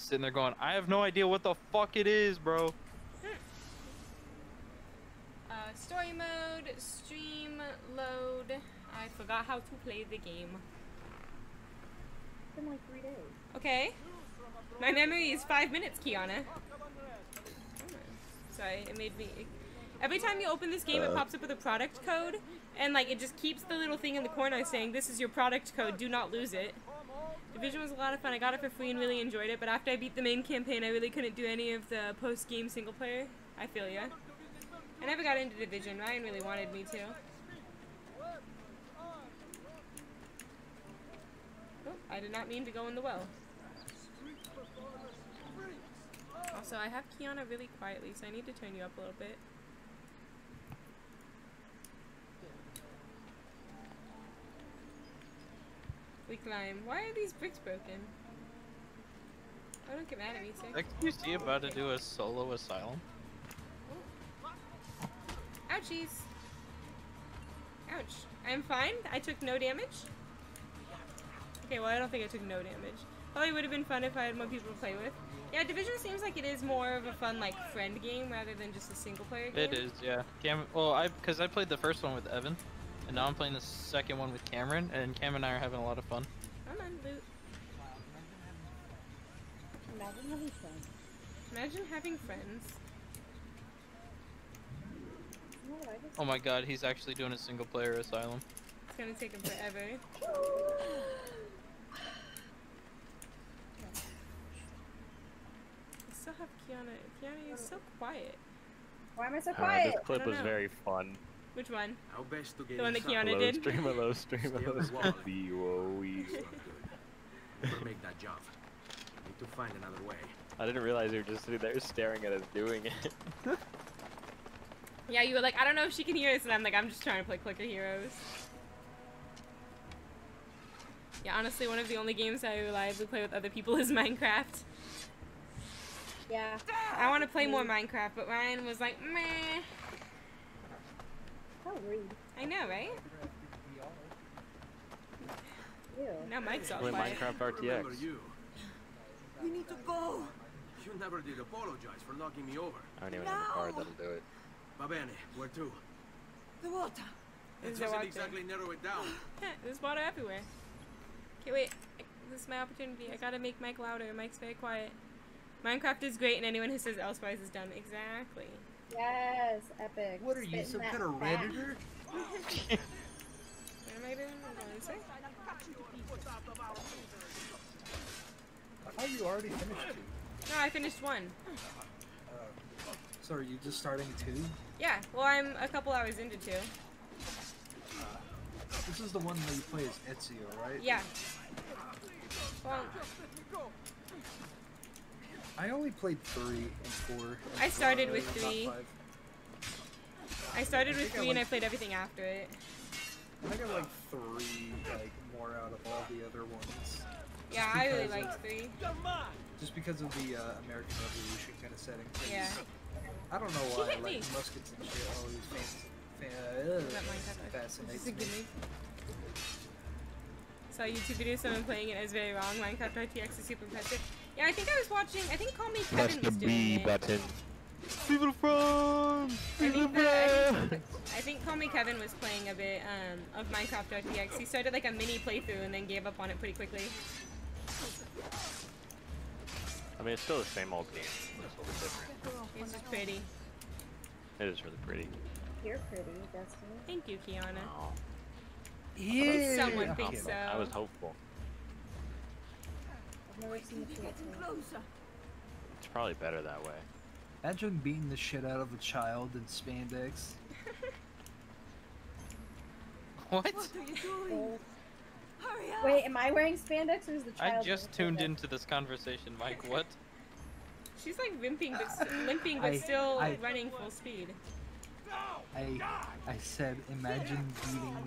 sitting there going, I have no idea what the fuck it is, bro. Story mode, stream load. I forgot how to play the game. It's been like 3 days. Okay. My memory is 5 minutes, Kiana. Sorry, it made me... Every time you open this game, it pops up with a product code, and like it just keeps the little thing in the corner saying, "This is your product code, do not lose it." Division was a lot of fun. I got it for free and really enjoyed it, but after I beat the main campaign, I really couldn't do any of the post-game single player. I feel ya. I never got into Division. Ryan really wanted me to. Oh, I did not mean to go in the well. Also, I have Kiana really quietly, so I need to turn you up a little bit. We climb. Why are these bricks broken? Oh, don't get mad at me, sir. XQC about to do a solo asylum. Ouchies. Ouch. I'm fine. I took no damage. Okay, well, I don't think I took no damage. Probably would have been fun if I had more people to play with. Yeah, Division seems like it is more of a fun, like, friend game rather than just a single-player game. It is, yeah. Because I played the first one with Evan, and now I'm playing the second one with Cameron, and Cam and I are having a lot of fun. Come on, loot. Imagine having friends. Imagine having friends. You know what I just... Oh my god, he's actually doing a single-player asylum. It's gonna take him forever. I still have Kiana. Kiana, you're so quiet. Why am I so quiet? This clip was very fun. Which one? How best to get The one that inside. Kiana did? Low stream, low stream. Never make that jump. Need to find another way. I didn't realize you were just sitting there staring at us doing it. Yeah, you were like, I don't know if she can hear us, and I'm like, I'm just trying to play Clicker Heroes. Yeah, honestly, one of the only games I reliably play with other people is Minecraft. Yeah. I want to play more Minecraft, but Ryan was like, meh. How rude. I know, right? Ew. Now Mike's all Play quiet. Minecraft Remember RTX. you. We need to go. You never did apologize for knocking me over. I don't even have a card that'll do it. Va bene, where to? The water. It Is there doesn't water? exactly narrow it down. There's water everywhere. Okay, wait. This is my opportunity. I gotta make Mike louder. Mike's very quiet. Minecraft is great, and anyone who says elsewise is dumb. Exactly. Yes, epic. What are you, Spitting some that kind of fat. Redditor? What am I doing? I'm going this way. I thought you already finished two. No, I finished one. So are you just starting two? Yeah, well, I'm a couple hours into two. This is the one where you play as Ezio, right? Yeah. Well, I only played 3 and 4. And I started with not 3. 5. I started with I 3 and I like- played everything after it. I think I like 3 like more out of all the other ones. Yeah, Just I really because liked 3. Just because of the American Revolution kind of setting. 'Cause Yeah. I don't know He why, hit me. like muskets and shit always That Minecraft fascinates Just me. give me. Saw a YouTube video of someone playing it. It was very wrong. Minecraft RTX is super impressive. Yeah, I think I was watching. I think Call Me Kevin was doing it. button. I think Call Me Kevin was playing a bit of Minecraft RTX. He started like a mini playthrough and then gave up on it pretty quickly. I mean, it's still the same old game. It's a little different. It's just pretty. It is really pretty. You're pretty, Destiny. Thank you, Kiana. Oh, Yeah. Someone I'm thinks kidding. so. I was hopeful. I've never seen you Getting closer. It's probably better that way. Imagine beating the shit out of a child in spandex. What? What are you doing? Hurry up. Wait, am I wearing spandex or is the I child just wearing tuned spandex? into this conversation, Mike. What? She's like limping but still running full speed. I said, imagine beating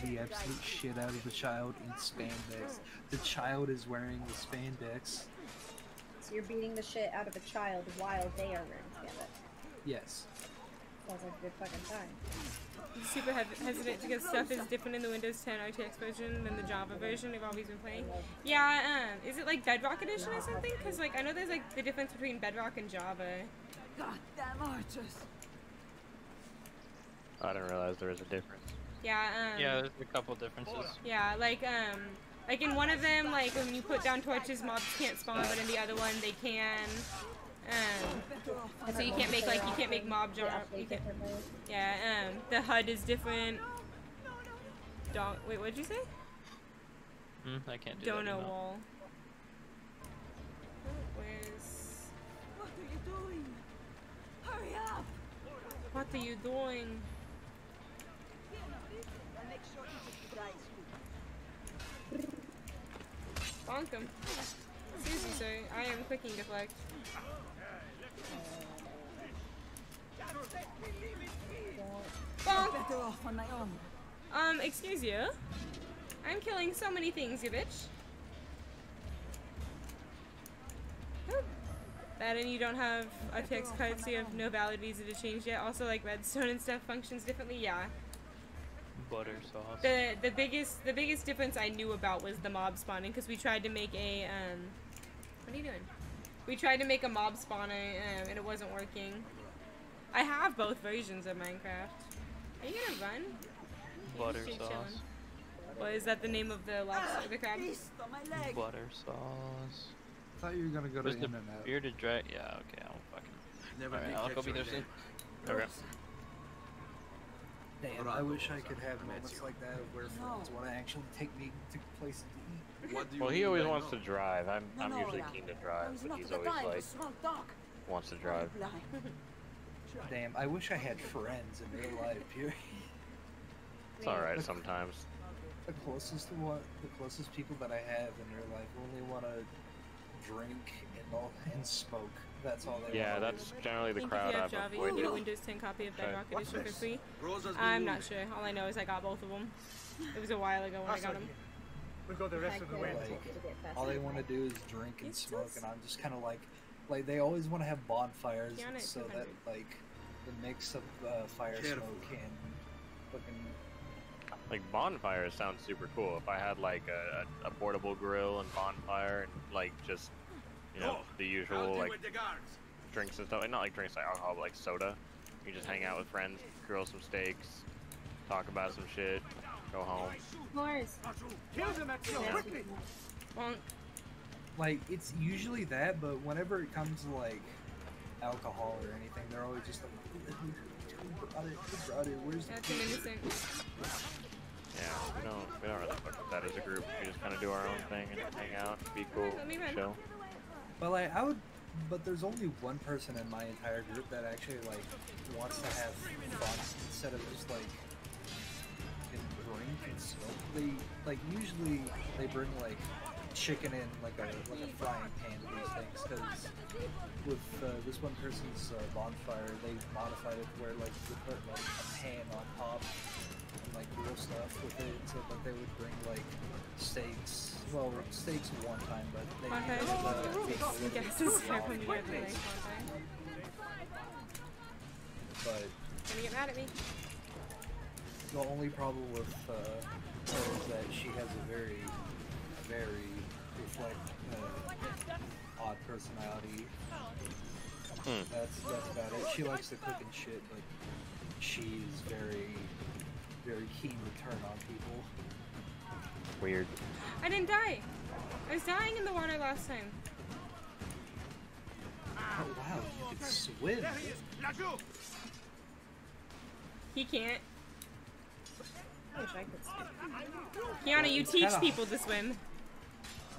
the absolute shit out of the child in spandex. The child is wearing the spandex. So you're beating the shit out of a child while they are wearing spandex. Yes. Sounds like a good fucking time. Super hesitant because stuff is different in the Windows 10 RTX version than the Java version we've always been playing. Yeah, is it like Bedrock Edition or something? Because like I know there's like the difference between Bedrock and Java. Goddamn archers. I didn't realize there was a difference. Yeah, Yeah, there's a couple differences. yeah, like in one of them, like when you put down torches, mobs can't spawn, but in the other one they can. So you can't make mob jar. You can, yeah, the HUD is different. Wait, what'd you say? I can't do that. Dono email. wall. Where's? What are you doing? Hurry up! What are you doing? Bonk him. Excuse me, sir. I am clicking deflect. Bonk! Better off on my own. Excuse you. I'm killing so many things, you bitch. Oop. That and you don't have RTX cards, so you have no valid visa to change yet. Also, like redstone and stuff functions differently. Yeah. Butter sauce. The biggest difference I knew about was the mob spawning, because we tried to make a what are you doing? We tried to make a mob spawner and it wasn't working. I have both versions of Minecraft. Are you gonna run? Butter You're just sauce. chilling. Well, is that the name of the lobster, the crab? Beast on my leg. Butter sauce. I thought you were gonna go to Where's the In-N-Out. bearded dragon? Yeah, okay, I'll fucking. Never Alright, did I'll catch go be your there soon. name. Okay. Damn, I wish I could have moments like that where friends want to actually take me to places to eat. What do you Well, he mean always by wants no? to drive. I'm No, usually Ola. keen to drive, Now's but not he's the always time like to small talk. wants to drive. Blind. Damn, I wish I had friends in real life. Period. It's all right sometimes. The closest people that I have in real life only want to drink and smoke. That's all they Yeah, want. that's generally the I think crowd if you have I've Java, you get a avoided. Windows 10 copy of Bedrock What's Edition for this? free. Rosa's been I'm wounded. not sure. All I know is I got both of them. It was a while ago when I got them. We've got the rest of the way. All they want to do is drink and It's smoke, just- and I'm just kind of like they always want to have bonfires Kiana, so 200. that like the mix of fire Careful. smoke and fucking Like bonfires sound super cool. If I had like a portable grill and bonfire and like just the Out usual there like with the guards. drinks and stuff. Not like drinks like alcohol, but like soda. You just hang out with friends, grill some steaks, talk about some shit, go home. Mars. Kill them at you, quickly! Bonk. like it's usually that, but whenever it comes to like alcohol or anything, they're always just like, who brought it? Where's the That's an innocent. Yeah, we don't really fuck with that as a group. We just kind of do our own thing and hang out, be cool, Let me run. chill. But like but there's only one person in my entire group that actually like wants to have fun instead of just like drink and smoke. They like usually they bring like chicken in like a frying pan to these things because with this one person's bonfire they modified it where like you put like a pan on top and like grill stuff with it so that they would bring like steaks. Well, steaks one time, but they Bonfire. Gas is careful to get the nice bonfire. but Gonna get mad at me. the only problem with her is that she has a very odd personality. That's about it. She likes to cook and shit, but she's very keen to turn on people. Weird. I didn't die. I was dying in the water last time. Oh wow, you can swim. There he is! Laju! He can't. I wish I could swim. Kiana, you It's teach kinda- people to swim.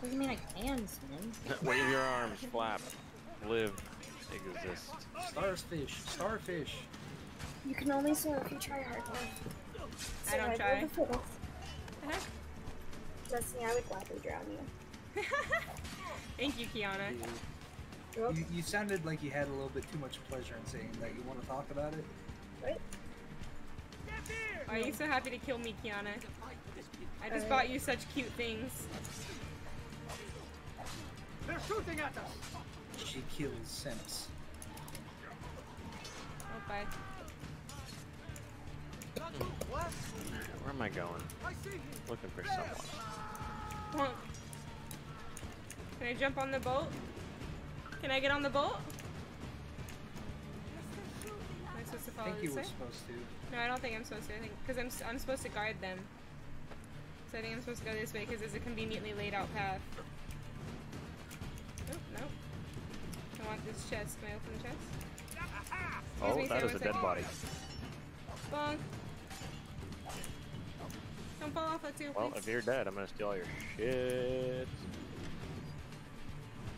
What do you mean I can swim? Wave your arms, flap, live, exist. Starfish. You can only swim if you try hard enough. I don't try. try. Destiny, I would gladly drown you. Thank you, Kiana. You're welcome. You sounded like you had a little bit too much pleasure in saying that. You want to talk about it? Right? Why are you so happy to kill me, Kiana? I just bought you such cute things. They're shooting at us! She kills simps. Oh, bye. Where am I going? Looking for someone. Bonk. Can I jump on the boat? Can I get on the boat? Am I supposed to I follow think you this were way? supposed to. No, I don't think I'm supposed to. I think because I'm supposed to guard them. So I think I'm supposed to go this way because there's a conveniently laid out path. Nope, nope. I want this chest. Can I open the chest? Oh, Excuse me, that sir, is a one dead second. body. Bonk. Don't fall off that too, Well, please. if you're dead, I'm gonna steal all your shit.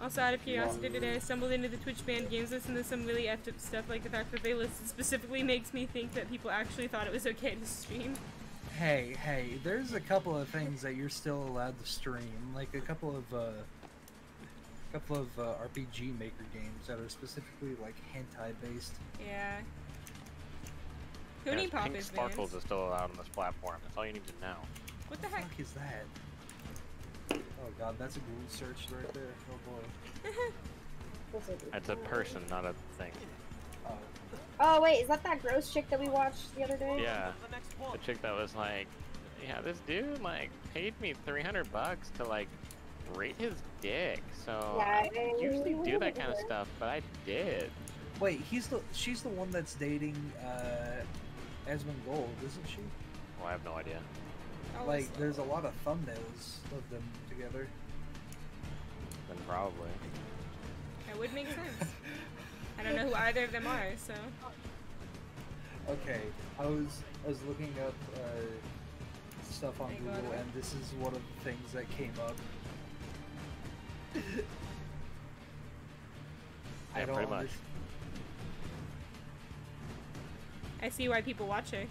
Also, out of curiosity today, I stumbled into the Twitch banned games list and there's some really effed up stuff, like the fact that they listed specifically makes me think that people actually thought it was okay to stream. Hey, there's a couple of things that you're still allowed to stream, like a couple of RPG Maker games that are specifically like hentai based. Yeah. Yes, Hoonie Pop Pink is Sparkles banned. is still allowed on this platform. That's all you need to know. What the What the heck? fuck is that? Oh god, that's a Google search right there. Oh boy. It's a person, not a thing. Oh. Oh wait, is that gross chick that we watched the other day? Yeah, the chick that was like, yeah, this dude like paid me $300 to like rate his dick. So Yeah, I don't usually do that kind of stuff, but I did. Wait, she's the one that's dating Esmond Gold, isn't she? Well, I have no idea. Oh, Like, it's- there's a lot of thumbnails of them together. Then probably. That would make sense. I don't know who either of them are, so. Okay, I was looking up stuff on There you go, Google, Edward. and this is one of the things that came up. I Yeah, don't pretty much. understand. I see why people watch her.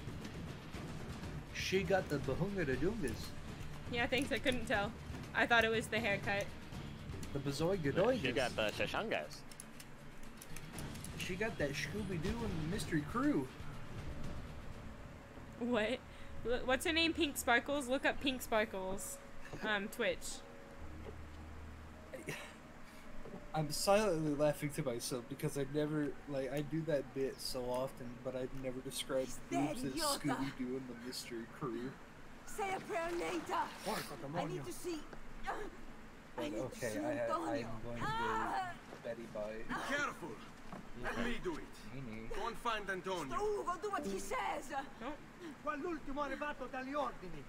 She got the bahunga de dungas, Yeah, thanks, I couldn't tell. I thought it was the haircut. the bazoiga She doigas. got the Shashangas. She got that Scooby Doo and the Mystery Crew. What? What's her name? Pink Sparkles? Look up Pink Sparkles. Twitch. I'm silently laughing to myself because I never, like, I do that bit so often, but I've never described boobs as Idiota. Scooby Doo and the Mystery Crew. Say a prayer later. I need to see. I But need to okay, see I am Antonio. going to go Ah! Betty by Careful. Let me do it. Nini. Go and find Antonio. Ugo, do what he says. Quell'ultimo arrivato dagli ordini.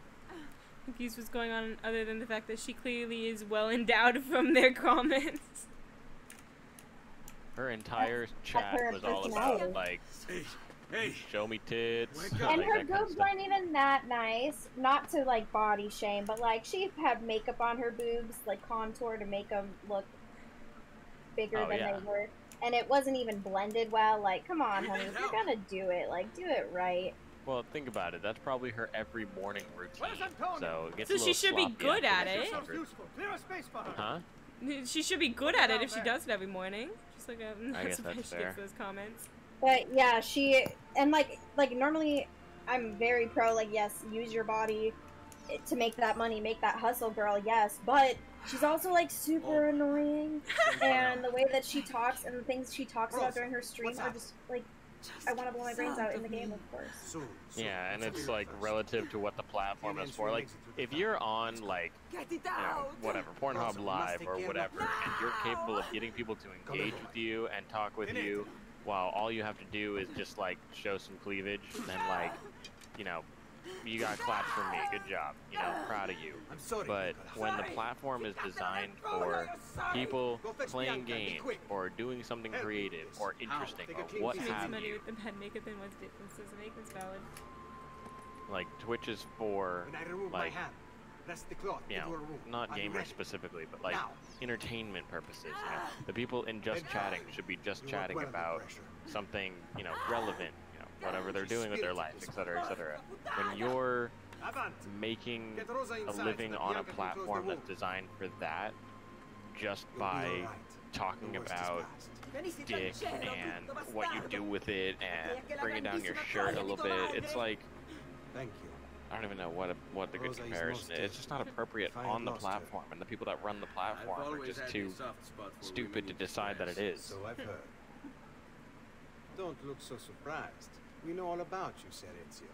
Confused what's going on other than the fact that she clearly is well endowed from their comments. Her entire chat her was all personality. about like, Hey, show me tits, Wake like up. And that her kind of boobs stuff. weren't even that nice. Not to like body shame, but like she had makeup on her boobs, like contour to make them look bigger Oh, than yeah. they were. And it wasn't even blended well. Like, come on, honey, if you're gonna do it, like, do it right. Well, think about it. That's probably her every morning routine. Where's Antonio? So it gets So a she little should be sloppy good after at the it. 600. Useful. Clear a space for her. Huh? She should be good at it if she does it every morning. Just like I'm I not guess surprised that's she gets fair. those comments. But yeah, she and like normally I'm very pro like yes, use your body to make that money, make that hustle, girl. Yes, but she's also like super annoying, and the way that she talks and the things she talks about during her streams are just like I want to blow my brains out in the game, of course. So, Yeah, and it's like relative to what the platform is for. Like, if you're on like, Get it you know, out. whatever, Pornhub Live or whatever, and you're capable of getting people to engage with you and talk with you, while all you have to do is just like show some cleavage, then like, you know, you got claps from me. Good job. You know, proud of you. I'm sorry. But Nicolas. when the platform is designed for people playing games or doing something creative or interesting or what She makes have money you, with the bad makeup and what's difference doesn't make this valid. like Twitch is for When I remove like, my hand, rest the cloth you into know, a room. not Are you gamers ready? specifically, but like Now. entertainment purposes. You know, the people in just Then chatting should be just you work chatting well under about pressure. something, you know, relevant, you know, whatever they're doing with their life, etc., etc. When you're Avanti. making Get Rosa a inside living so that on a Bianca can close the platform room. that's designed for that, just You'll be by all right. talking The worst is about past. dick and what you do with it and bringing down your shirt a little bit, it's like, Thank you. I don't even know what the good Rosa is comparison most is. It's just not appropriate if I on the lost her. platform, and the people that run the platform are just too stupid to decide that it is. So I've heard. Don't look so surprised. We know all about you, Ser Ezio.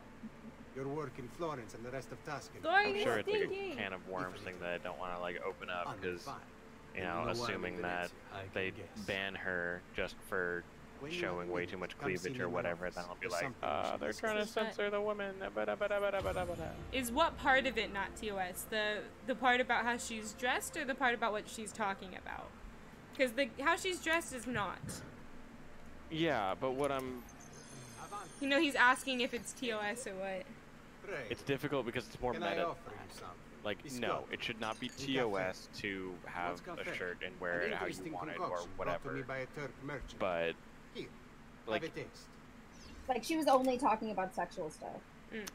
Your work in Florence and the rest of Tuscany. Florence I'm sure it's like stinky. a can of worms thing that I don't want to like open up because, Fine. you And know, why assuming in that Venezia, I can they guess. ban her just for When you showing have way minutes, too much come see cleavage me or in my whatever, office. then I'll be There's like, something we should they're discuss. trying to Is that- censor the women. Is what part of it not TOS? The part about how she's dressed, or the part about what she's talking about? Because the how she's dressed is not. Yeah, but what I'm You know, he's asking if it's TOS or what. Pray. it's difficult because it's more Can I meta. offer you something? Like, Biscotti. no, it should not be TOS to have What's a cafe? shirt and wear An it how you interesting want it or concoction brought to me whatever. by a Turk merchant. But Here, like, have a taste. Like she was only talking about sexual stuff.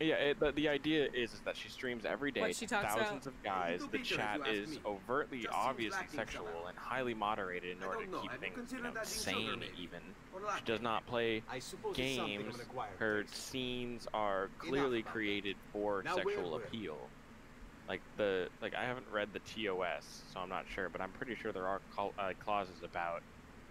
yeah, the idea is that she streams every day What she to talks thousands about. of guys. Little The bit, if chat you ask is me. overtly, Just seems obviously lacking sexual somehow. and highly moderated in I order don't to know, keep have you things, considered adding sane sugar, maybe? even. Or She latte? does not play I suppose it's something games. of an acquired Her taste. scenes are clearly about that. created for Now sexual where were we? appeal. Like I haven't read the TOS, so I'm not sure, but I'm pretty sure there are clauses about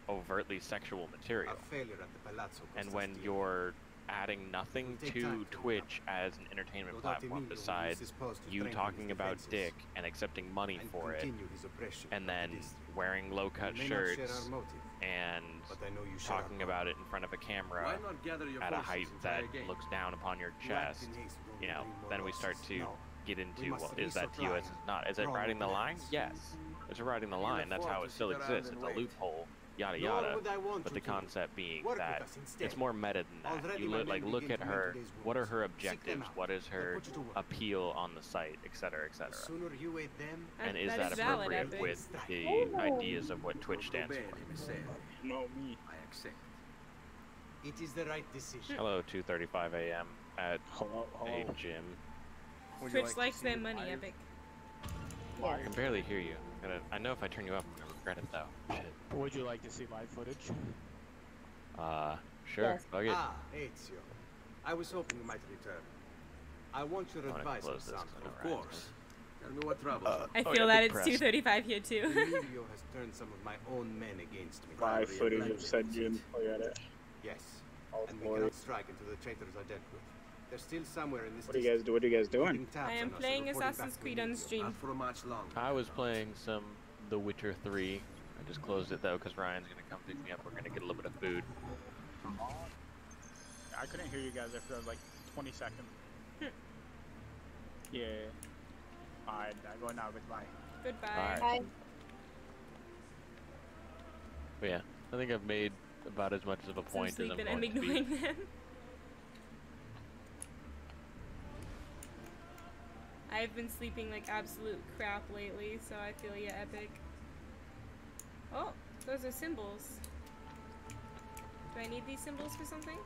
overtly sexual material. A failure at the Palazzo And when Costantino. you're adding nothing It'll take to time to Twitch as an entertainment Lodati platform Emilio will besides use this post to you strengthen talking his about defenses dick and accepting money and for it, continue his oppression and of the then district. wearing low-cut We may not share shirts our motive, and but I know you share our talking motive. about it in front of a camera Why not gather your at a forces height and try that again? looks down upon your You act chest, in haste, you know, bring more then we start losses. to No. get We into, must well, is that resupply TOS? Is not? Is it Rome riding the line? plans. Yes. It's riding the Can't line. That's afford how to it still sit around exists. and It's a wait. loophole, yada Nor yada. would I want But you the to. concept being Work with that us instead. it's more meta than that. Already You my look, men look begin at to her. mend today's What are wounds. her Seek them objectives? out. What is They'll her put you to work. appeal on the site, etc., etc. The sooner you aid them, And is that that is valid, appropriate Epic. with the Oh. ideas of what Twitch stands Bene, for? Messere. No, me. I accept. It is the right decision. Hello, 2:35 a.m. at Hello, a hello. gym. Would you Twitch like to likes see their me money, live? Epic. Yeah. I can barely hear you. I know if I turn you up, I'm gonna regret it though. Shit. Would you like to see live footage? Sure. Yes. Fuck it. Ah, Ezio. I was hoping you might return. I want your I wanna advice on close this 'cause something. I know Of Ryan's course. Tell me what troubles you. I Oh, feel yeah, that big it's press. 2:35 here too. Emilio has turned some of my own men against me. Live Bribery and footage of blackmail, said it Jin. seems. Look at it. Yes. All And we glory. cannot strike until the traitors are dealt with. They're still somewhere in this What are you guys do? What are you guys doing? keeping tabs I am on us and playing reporting Assassin's back to Creed on Emilio. stream. Not for much longer. I was playing some The Witcher 3. I just closed it though because Ryan's gonna come pick me up. We're gonna get a little bit of food. I couldn't hear you guys after like 20 seconds. Yeah. Alright, I go now. Goodbye. Goodbye. Alright. I, But yeah, I think I've made about as much of a So I'm point as I'm sleeping. going I'm to be. ignoring them. I've been sleeping like absolute crap lately, so I feel ya, Epic. Oh, those are symbols. Do I need these symbols for something?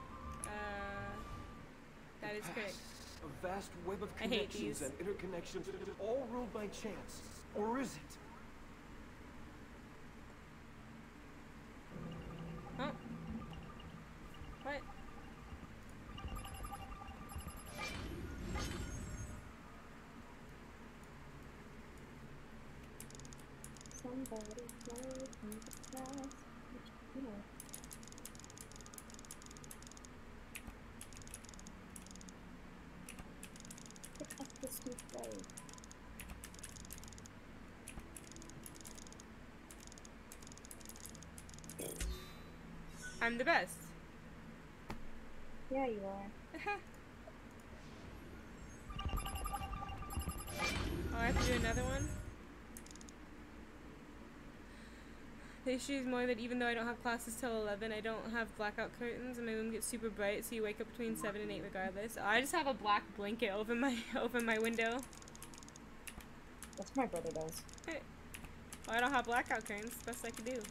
That is correct. A vast web of I hate these. connections and interconnections, all ruled by chance. Or is it? Oh. What? somebody told me the past, you know. Pick up this new blade. I'm the best. Yeah, you are. Oh, I have to do another one? The issue is more that even though I don't have classes till 11, I don't have blackout curtains and my room gets super bright, so you wake up between 7 and 8 regardless. I just have a black blanket over my window. That's what my brother does. Well, I don't have blackout curtains. Best I can do.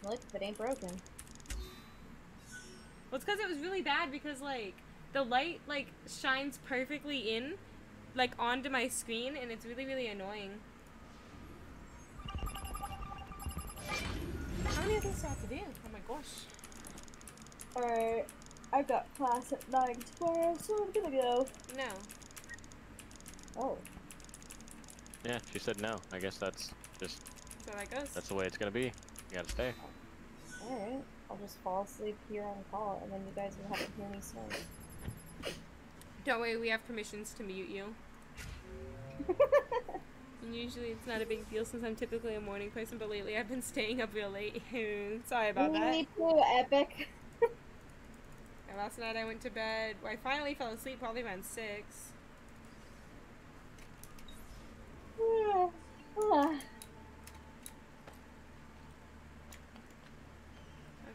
Look, if it ain't broken. Well, it's because it was really bad because, like, the light, like, shines perfectly in, like, onto my screen, and it's really, really annoying. How many of these do I have to do? Oh my gosh. Alright, I've got class at 9 tomorrow, so I'm gonna go. No. Oh. Yeah, she said no. I guess that's just So that goes. that's the way it's gonna be. You gotta stay. Alright, I'll just fall asleep here on call, and then you guys will have to hear me snore. Don't worry, we have permissions to mute you. And usually it's not a big deal since I'm typically a morning person, but lately I've been staying up real late. Sorry about that. Me too, Epic. And last night I went to bed. Well, I finally fell asleep probably around 6.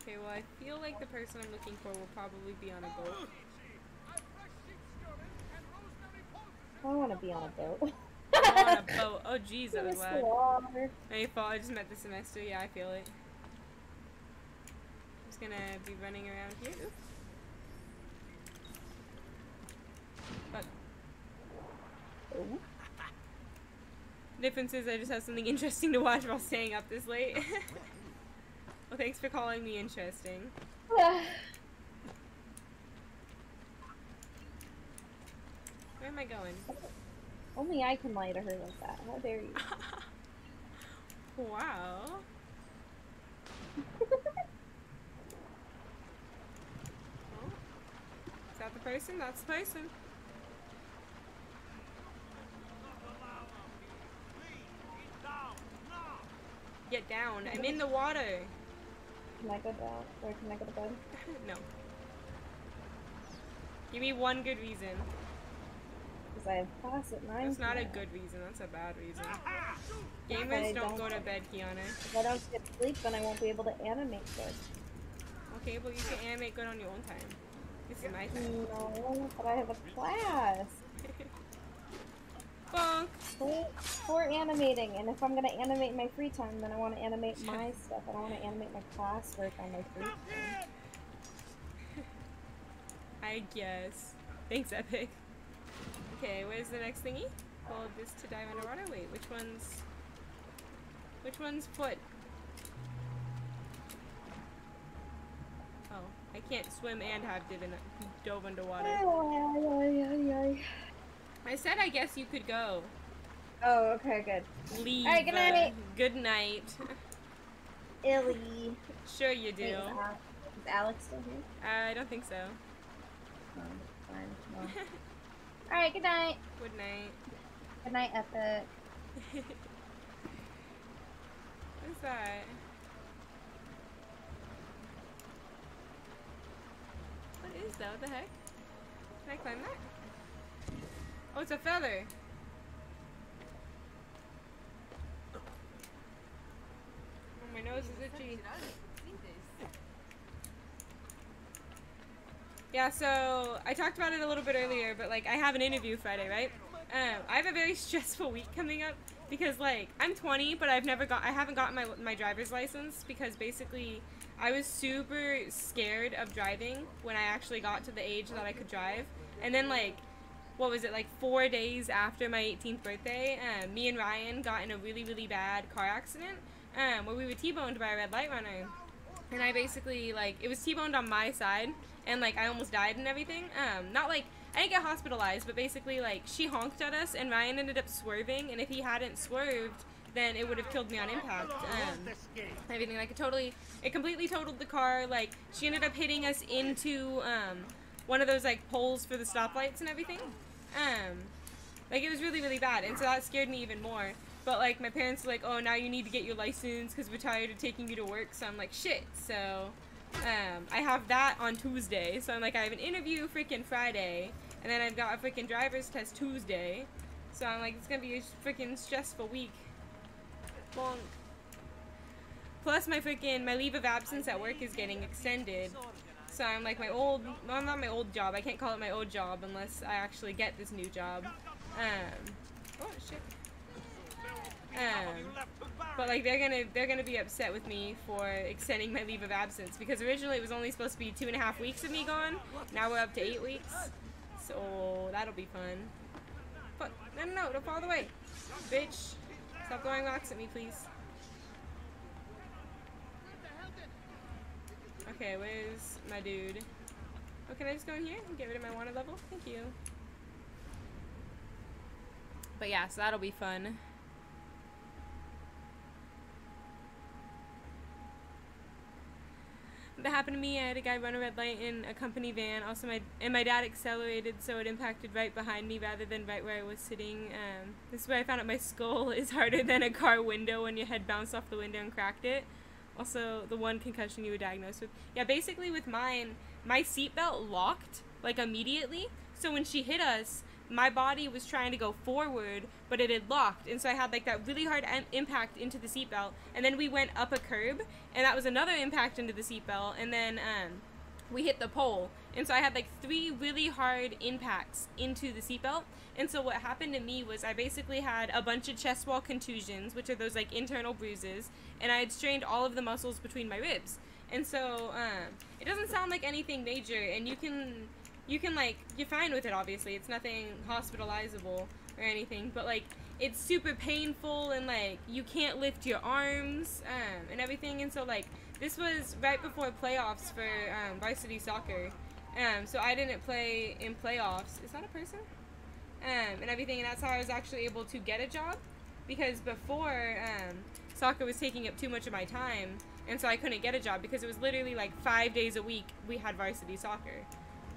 Okay, well I feel like the person I'm looking for will probably be on a boat. I want to be on a boat. On a boat. Oh jeez, that was loud. Water. My fault, I just met the semester. Yeah, I feel it. I'm just gonna be running around here. Oops. But Oh. difference is I just have something interesting to watch while staying up this late. Well, thanks for calling me interesting. Where am I going? Only I can lie to her like that. How dare you? Wow. Oh. Is that the person? That's the person. Get down. I'm in the water. Can I go down? Or can I go to bed? No. Give me one good reason. Because I have class at 9. That's not a tomorrow. good reason. That's a bad reason. I Gamers don't go to don't- bed, Kiana. If I don't get sleep, then I won't be able to animate good. Okay, well you can animate good on your own time. This is my time. No, but I have a class. Bonk! For animating, and if I'm gonna animate in my free time, then I want to animate my stuff. I don't want to animate my classwork on my free time. I guess. Thanks, Epic. Okay, where's the next thingy? Hold this to dive underwater. Wait, which one's foot? Oh, I can't swim and have dove underwater. I said I guess you could go. Oh, okay, good. Leave. Alright, good night. Good night. Illy. Sure you do. Wait, is Alex still here? I don't think so. No, fine. No. Alright, good night. Good night. Good night, Epic. What is that? What is that? What the heck? Can I climb that? Oh, it's a feather. Oh, my nose is itchy. Yeah, so I talked about it a little bit earlier, but like I have an interview Friday, right? I have a very stressful week coming up because like I'm 20, but I haven't gotten my driver's license because basically I was super scared of driving when I actually got to the age that I could drive, and then like. What was it, like 4 days after my 18th birthday, me and Ryan got in a really, really bad car accident where we were T-boned by a red light runner. And I basically, like, it was T-boned on my side, and, like, I almost died and everything. Not, like, I didn't get hospitalized, but basically, like, she honked at us, and Ryan ended up swerving, and if he hadn't swerved, then it would have killed me on impact. Everything, like, it completely totaled the car. Like, she ended up hitting us into, one of those, like, poles for the stoplights and everything. Like, it was really, really bad, and so that scared me even more. But, like, my parents were like, oh, now you need to get your license because we're tired of taking you to work, so I'm like, shit. So, I have that on Tuesday, so I'm like, I have an interview freaking Friday, and then I've got a freaking driver's test Tuesday, so I'm like, it's gonna be a freaking stressful week. Bonk. Plus, my leave of absence at work is getting extended. So I'm like well, not my old job. I can't call it my old job unless I actually get this new job. Oh shit. But like they're gonna be upset with me for extending my leave of absence because originally it was only supposed to be 2.5 weeks of me gone. Now we're up to 8 weeks. So that'll be fun. But no, don't fall away, bitch. Stop throwing rocks at me, please. Okay, where's my dude? Oh, can I just go in here and get rid of my wanted level? Thank you. But yeah, so that'll be fun. that happened to me. I had a guy run a red light in a company van. Also, my dad accelerated, so it impacted right behind me rather than right where I was sitting. This is where I found out my skull is harder than a car window when your head bounced off the window and cracked it. Also, the one concussion you were diagnosed with. Yeah, basically with mine, my seatbelt locked, like, immediately. So when she hit us, my body was trying to go forward, but it had locked. And so I had, like, that really hard impact into the seatbelt. And then we went up a curb, and that was another impact into the seatbelt. And then we hit the pole. And so I had, like, 3 really hard impacts into the seatbelt. And so what happened to me was I basically had a bunch of chest wall contusions, which are those, like, internal bruises, and I had strained all of the muscles between my ribs. And so it doesn't sound like anything major, and you can like, you're fine with it, obviously. It's nothing hospitalizable or anything, but, like, it's super painful, and, like, you can't lift your arms and everything. And so, like, this was right before playoffs for varsity soccer. So I didn't play in playoffs. Is that a person? And everything, and that's how I was actually able to get a job, because before soccer was taking up too much of my time, and so I couldn't get a job because it was literally like 5 days a week we had varsity soccer.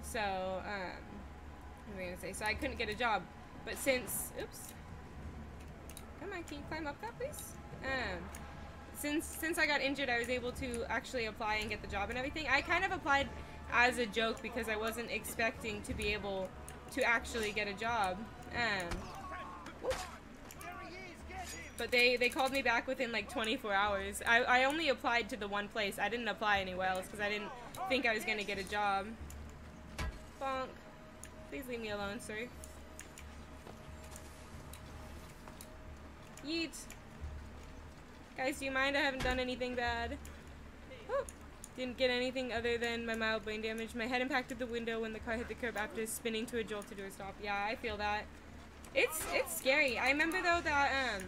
So what am I gonna say? So I couldn't get a job, but since come on, can you climb up that, please? Since I got injured, I was able to actually apply and get the job and everything. I kind of applied as a joke because I wasn't expecting to be able to actually get a job. But they called me back within like 24 hours. I only applied to the one place. I didn't apply anywhere else because I didn't think I was going to get a job. Bonk. Please leave me alone, sir. Yeet. Guys, do you mind? I haven't done anything bad. Oh. Didn't get anything other than my mild brain damage. My head impacted the window when the car hit the curb after spinning to a jolt to do a stop. Yeah, I feel that. It's scary. I remember though that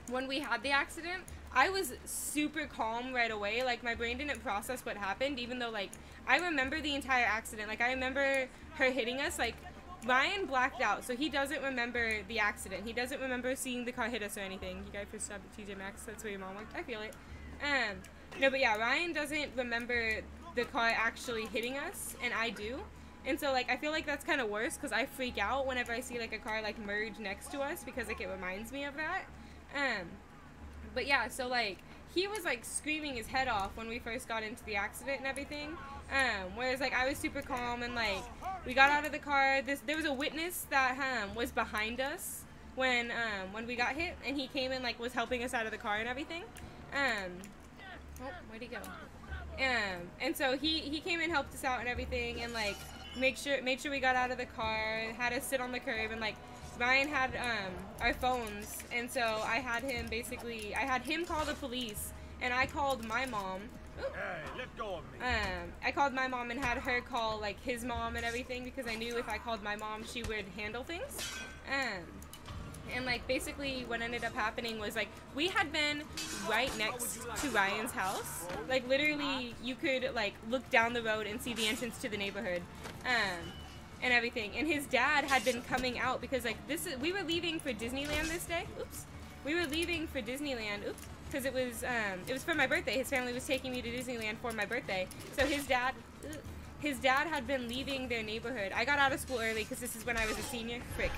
when we had the accident, I was super calm right away. Like, my brain didn't process what happened, even though, like, I remember the entire accident. Like, I remember her hitting us. Like, Ryan blacked out, so he doesn't remember the accident. He doesn't remember seeing the car hit us or anything. You guys first stopped at TJ Maxx. That's where your mom worked. I feel it. No, but yeah, Ryan doesn't remember the car actually hitting us, and I do. And so, like, I feel like that's kind of worse, because I freak out whenever I see, like, a car, like, merge next to us, because, like, it reminds me of that. But yeah, so, like, he was, like, screaming his head off when we first got into the accident and everything. Whereas, like, I was super calm, and, like, we got out of the car. There was a witness that was behind us when we got hit, and he came and, like, was helping us out of the car and everything. Oh, where'd he go? And so he came and helped us out and everything, and, like, made sure we got out of the car, had us sit on the curb, and, like, Ryan had our phones, and so I had him call the police, and I called my mom. Ooh. Hey, let go of me. I called my mom and had her call, like, his mom and everything, because I knew if I called my mom, she would handle things. And, like, basically what ended up happening was, like, we had been right next to Ryan's house. Like, literally, you could, like, look down the road and see the entrance to the neighborhood, and everything. And his dad had been coming out because, like, we were leaving for Disneyland this day. Oops. We were leaving for Disneyland. Oops. Because it was for my birthday. His family was taking me to Disneyland for my birthday. So his dad had been leaving their neighborhood. I got out of school early because this is when I was a senior. Frick.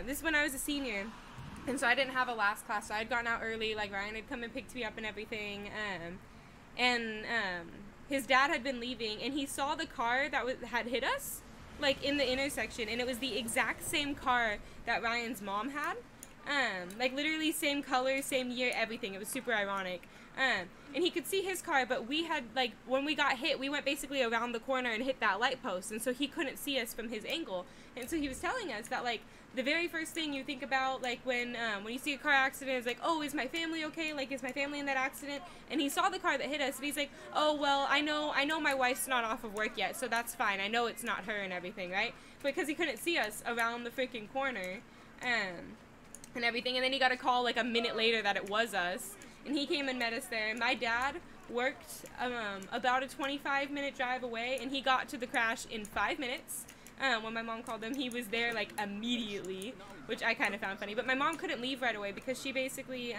This is when I was a senior, and so I didn't have a last class, so I had gotten out early. Like, Ryan had come and picked me up and everything, and his dad had been leaving, and he saw the car that had hit us, like, in the intersection, and it was the exact same car that Ryan's mom had. Like, literally same color, same year, everything. It was super ironic. And he could see his car, but we had, like, when we got hit, we went basically around the corner and hit that light post, and so he couldn't see us from his angle. And so he was telling us that, like, the very first thing you think about, like, when you see a car accident, is like, oh, is my family okay? Like, is my family in that accident? And he saw the car that hit us, and he's like, oh, well, I know my wife's not off of work yet, so that's fine. I know it's not her and everything, right? Because he couldn't see us around the freaking corner, and everything. And then he got a call, like, a minute later that it was us, and he came and met us there. My dad worked about a 25-minute drive away, and he got to the crash in 5 minutes. When my mom called him, he was there, like, immediately, which I kind of found funny. But my mom couldn't leave right away because she basically,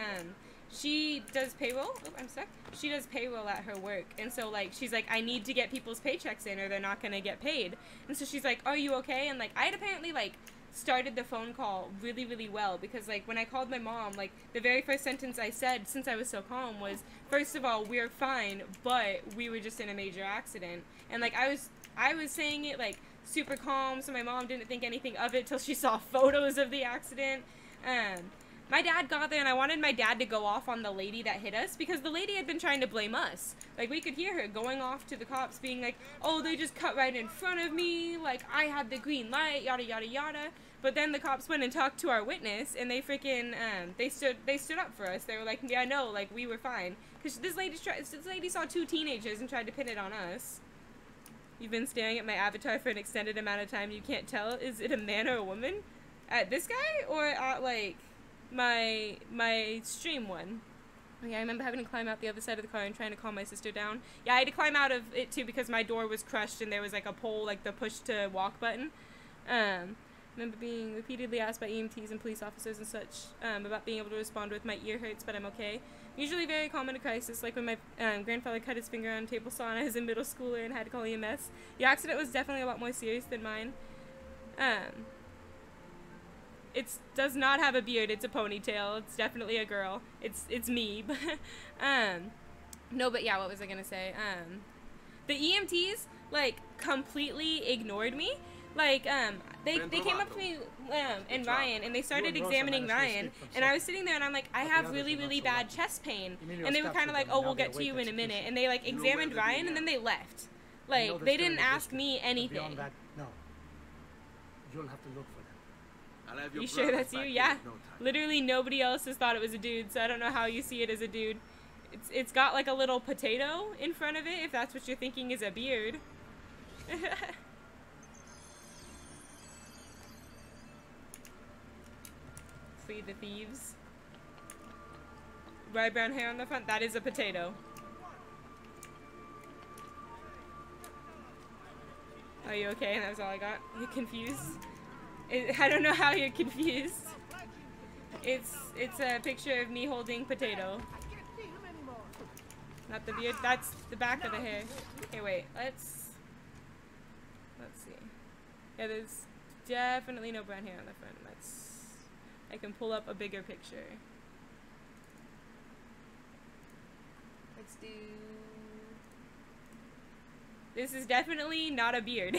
she does payroll. Oh, I'm stuck. She does payroll at her work. And so, like, she's like, I need to get people's paychecks in or they're not gonna get paid. And so she's like, are you okay? And, like, I had apparently, like, started the phone call really, really well because, like, when I called my mom, like, the very first sentence I said, since I was so calm, was, first of all, we're fine, but we were just in a major accident. And, like, I was saying it, like, super calm, so my mom didn't think anything of it till she saw photos of the accident. My dad got there, and I wanted my dad to go off on the lady that hit us, because the lady had been trying to blame us. Like, we could hear her going off to the cops, being like, oh, they just cut right in front of me, like, I had the green light, yada, yada, yada. But then the cops went and talked to our witness, and they freaking, they stood up for us. They were like, yeah, no, like, we were fine. Because this lady saw 2 teenagers and tried to pin it on us. You've been staring at my avatar for an extended amount of time, you can't tell. Is it a man or a woman? At this guy, or at, like, my stream one? Yeah, I remember having to climb out the other side of the car and trying to calm my sister down. Yeah, I had to climb out of it too because my door was crushed and there was like a pole, like the push to walk button. Remember being repeatedly asked by EMTs and police officers and such about being able to respond with my ear hurts, but I'm okay. Usually very calm in a crisis, like when my grandfather cut his finger on a table saw and I was in middle school and had to call EMS. The accident was definitely a lot more serious than mine. It does not have a beard, it's a ponytail. It's definitely a girl. It's me. But no, but yeah, what was I gonna say? The EMTs, like, completely ignored me. Like, they came up to me and Ryan, and they started examining Ryan, and I was sitting there, and I'm like, I have really, really bad chest pain. And they were kind of like, oh, we'll get to you in a minute. And they, like, examined Ryan, and then they left. Like, they didn't ask me anything. No. You'll have to look for them. You sure that's you? Yeah. Literally nobody else has thought it was a dude, so I don't know how you see it as a dude. It's got like a little potato in front of it, if that's what you're thinking is a beard. Free the thieves. Bright brown hair on the front, that is a potato. Are you okay? That was all I got. You confused? I don't know how you're confused. It's a picture of me holding potato. Not the beard. That's the back of the hair. Okay, wait. Let's see. Yeah, there's definitely no brown hair on the front. I can pull up a bigger picture. Let's do. This is definitely not a beard.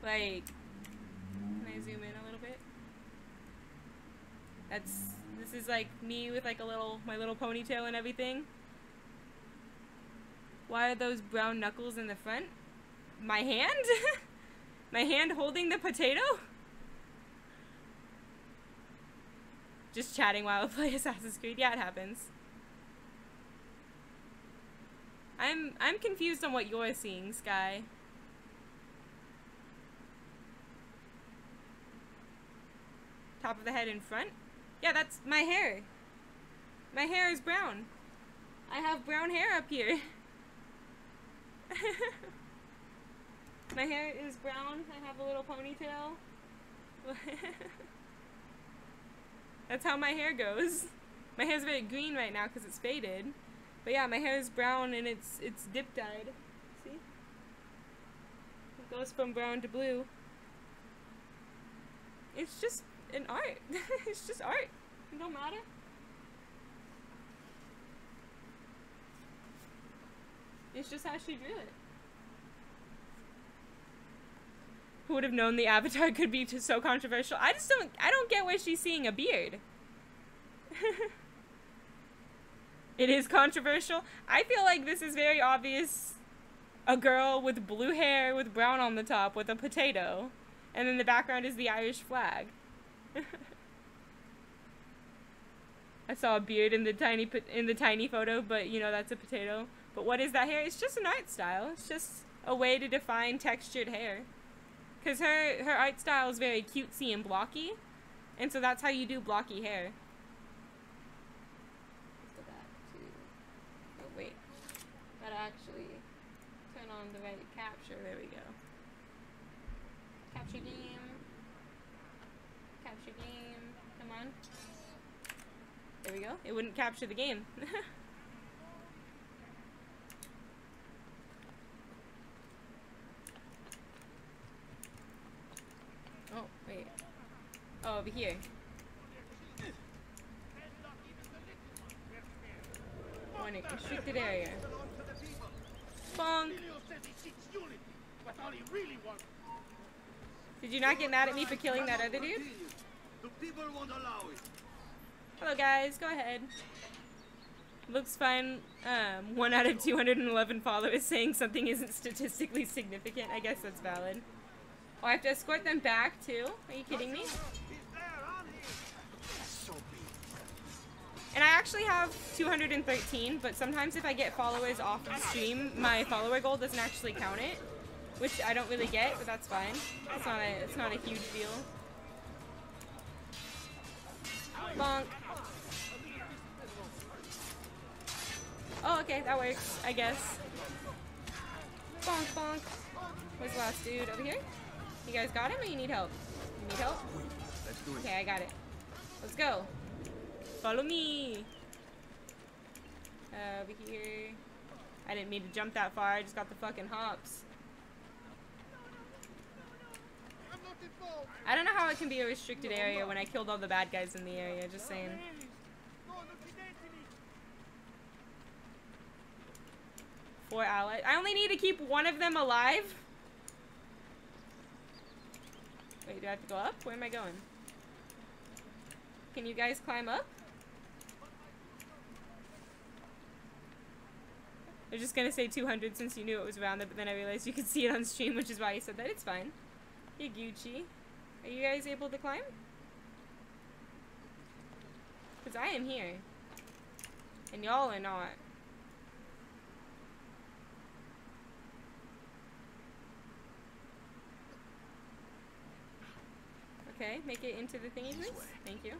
Like, can I zoom in a little bit? This is like me with like my little ponytail and everything. Why are those brown knuckles in the front? My hand? My hand holding the potato? Just chatting while I play Assassin's Creed. Yeah, it happens. I'm confused on what you're seeing, Sky. Top of the head in front? Yeah, that's my hair. My hair is brown. I have brown hair up here. My hair is brown. I have a little ponytail. That's how my hair goes. My hair's very green right now because it's faded. But yeah, my hair is brown and it's dip dyed. See? It goes from brown to blue. It's just an art. It's just art. It don't matter. It's just how she drew it. Who would have known the avatar could be so controversial? I don't get where she's seeing a beard. It is controversial. I feel like this is very obvious. A girl with blue hair with brown on the top with a potato. And then the background is the Irish flag. I saw a beard in the tiny photo, but you know that's a potato. But what is that hair? It's just an art style. It's just a way to define textured hair. Because her art style is very cutesy and blocky. And so that's how you do blocky hair. Oh wait. Gotta actually turn on the right capture. There we go. Capture game. Capture game. know, it wouldn't capture the game. Oh, wait. Oh, over here. Warning, restricted area. Bonk! Did you not get mad at me for killing that other dude? Hello guys, go ahead. Looks fine. 1 out of 211 followers saying something isn't statistically significant. I guess that's valid. Oh, I have to escort them back too? Are you kidding me? And I actually have 213, but sometimes if I get followers off of stream, my follower goal doesn't actually count it. Which I don't really get, but that's fine. It's not a huge deal. Bonk. Oh, okay, that works, I guess. Bonk, bonk. Where's the last dude? Over here? You guys got him or you need help? You need help? Okay, I got it. Let's go. Follow me. Over here. I didn't mean to jump that far, I just got the fucking hops. I don't know how it can be a restricted area when I killed all the bad guys in the area, just saying. Four allies. I only need to keep one of them alive? Wait, do I have to go up? Where am I going? Can you guys climb up? I was just gonna say 200 since you knew it was around there, but then I realized you could see it on stream, which is why you said that. It's fine. You're Gucci. Are you guys able to climb? Because I am here. And y'all are not. Okay, make it into the thingy, please. Thank you.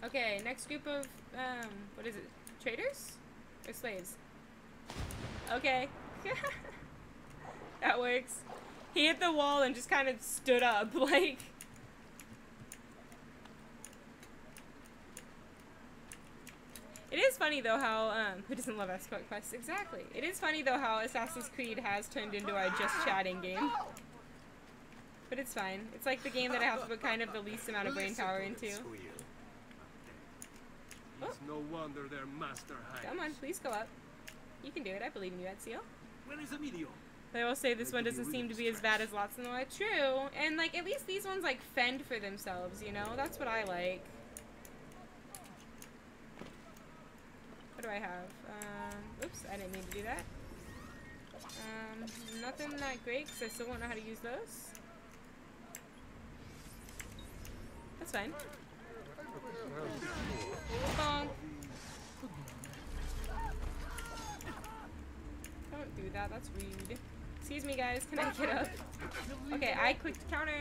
Okay, next group of, what is it? Traders? Or slaves? Okay. That works. He hit the wall and just kind of stood up, like... It is funny though how, who doesn't love escort quests? Exactly. It is funny though how Assassin's Creed has turned into our just chatting game. But it's fine. It's like the game that I have to put kind of the least amount of brain power into. Oh. No wonder their master hides. Come on, please go up. You can do it. I believe in you, Ezio. Where is Emilio? But I will say this one doesn't seem to be as bad as lots in the light. True. And like at least these ones like fend for themselves, you know? That's what I like. What do I have? Oops, I didn't mean to do that. Nothing that great because I still won't know how to use those. That's fine. Bonk. Don't do that, that's rude. Excuse me guys, can I get up? Okay, I clicked counter.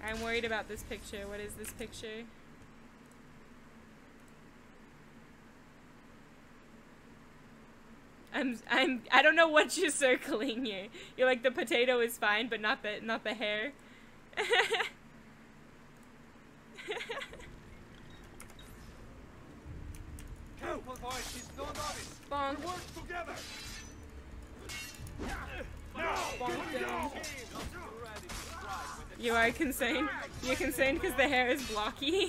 I'm worried about this picture. What is this picture? I don't know what you're circling here. You're like the potato is fine, but not the hair. Bonk. Bonk. You are concerned? You're concerned because the hair is blocky?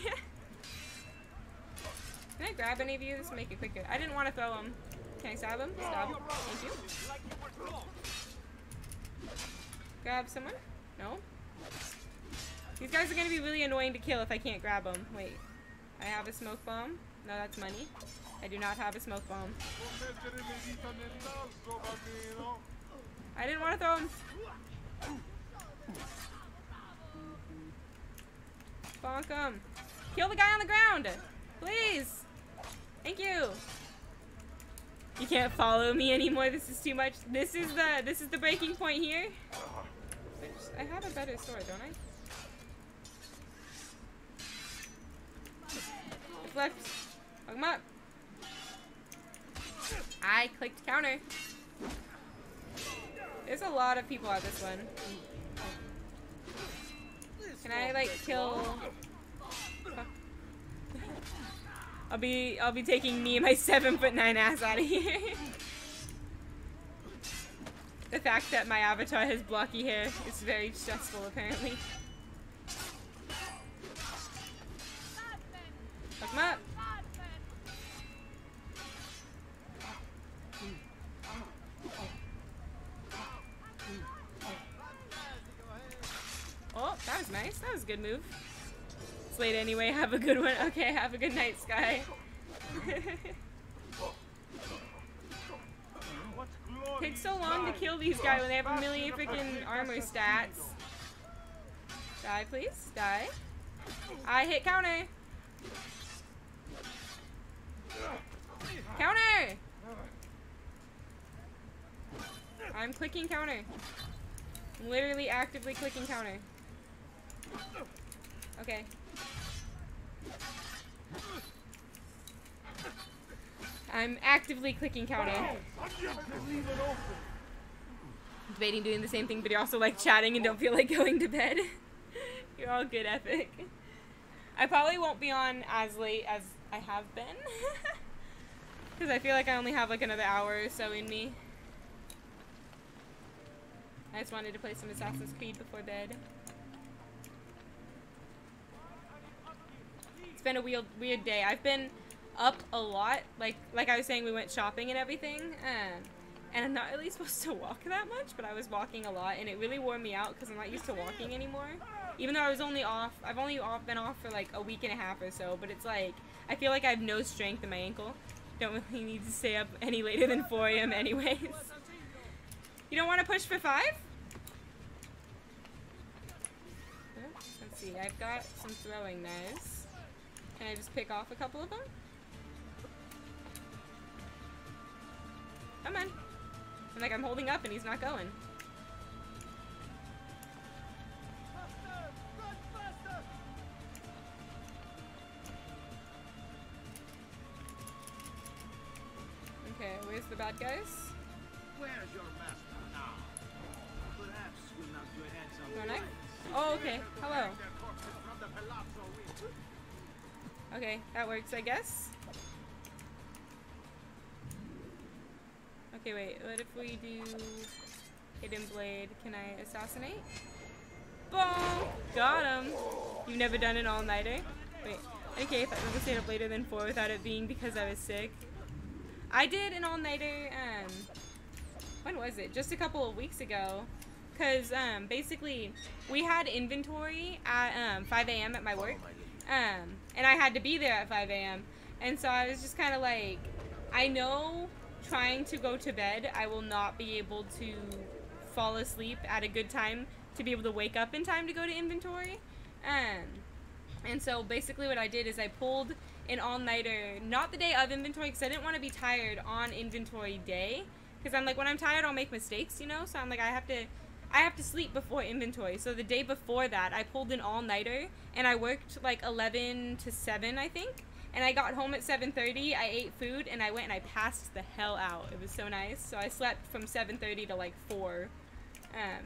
Can I grab any of you? This will make it quicker. I didn't want to throw them. Can I stab him? Stab. Thank you. Grab someone? No? These guys are gonna be really annoying to kill if I can't grab them. Wait. I have a smoke bomb. No, that's money. I do not have a smoke bomb. I didn't want to throw him. Bonk him. Kill the guy on the ground! Please! Thank you! You can't follow me anymore. This is too much. This is the breaking point here. I have a better sword, don't I? It's left. Fuck him up. I clicked counter. There's a lot of people at this one. like kill. I'll be taking me and my 7'9" ass out of here. The fact that my avatar has blocky hair is very stressful, apparently. Fuck him up. Oh, that was nice. That was a good move. It's late anyway. Have a good one. Okay, have a good night, Sky. Takes so long to kill these guys when they have a million freaking armor stats. Die, please. Die. I hit counter. Counter! I'm clicking counter. I'm literally actively clicking counter. Okay. I'm actively clicking counter. Debating doing the same thing, but you're also like chatting and don't feel like going to bed. You're all good, Epic. I probably won't be on as late as I have been. Because I feel like I only have like another hour or so in me. I just wanted to play some Assassin's Creed before bed. It's been a weird day. I've been up a lot. Like I was saying, we went shopping and everything. And I'm not really supposed to walk that much, but I was walking a lot, and it really wore me out because I'm not used to walking anymore. Even though I've only been off for like a week and a half or so, but it's like, I feel like I have no strength in my ankle. Don't really need to stay up any later than 4 AM anyways. You don't want to push for 5? Let's see, I've got some throwing knives. Can I just pick off a couple of them? Come on. I'm like, I'm holding up and he's not going. Okay, where's the bad guys? Where's your master now? Perhaps we'll not do a handsome. No knife? Oh, okay. Hello. Okay, that works, I guess. Okay, wait. What if we do Hidden Blade? Can I assassinate? Boom! Got him! You've never done an all-nighter? Wait. Okay, if I've never stayed up later than 4 without it being because I was sick. I did an all-nighter, when was it? Just a couple of weeks ago. Because, basically, we had inventory at, 5 AM at my work. And I had to be there at 5 AM. And so I was just kind of like, I know trying to go to bed, I will not be able to fall asleep at a good time to be able to wake up in time to go to inventory. And so basically what I did is I pulled an all-nighter, not the day of inventory, because I didn't want to be tired on inventory day. Because I'm like, when I'm tired, I'll make mistakes, you know? So I'm like, I have to sleep before inventory. So the day before that, I pulled an all-nighter, and I worked like 11 to 7, I think. And I got home at 7:30, I ate food, and I went and I passed the hell out. It was so nice. So I slept from 7:30 to like 4.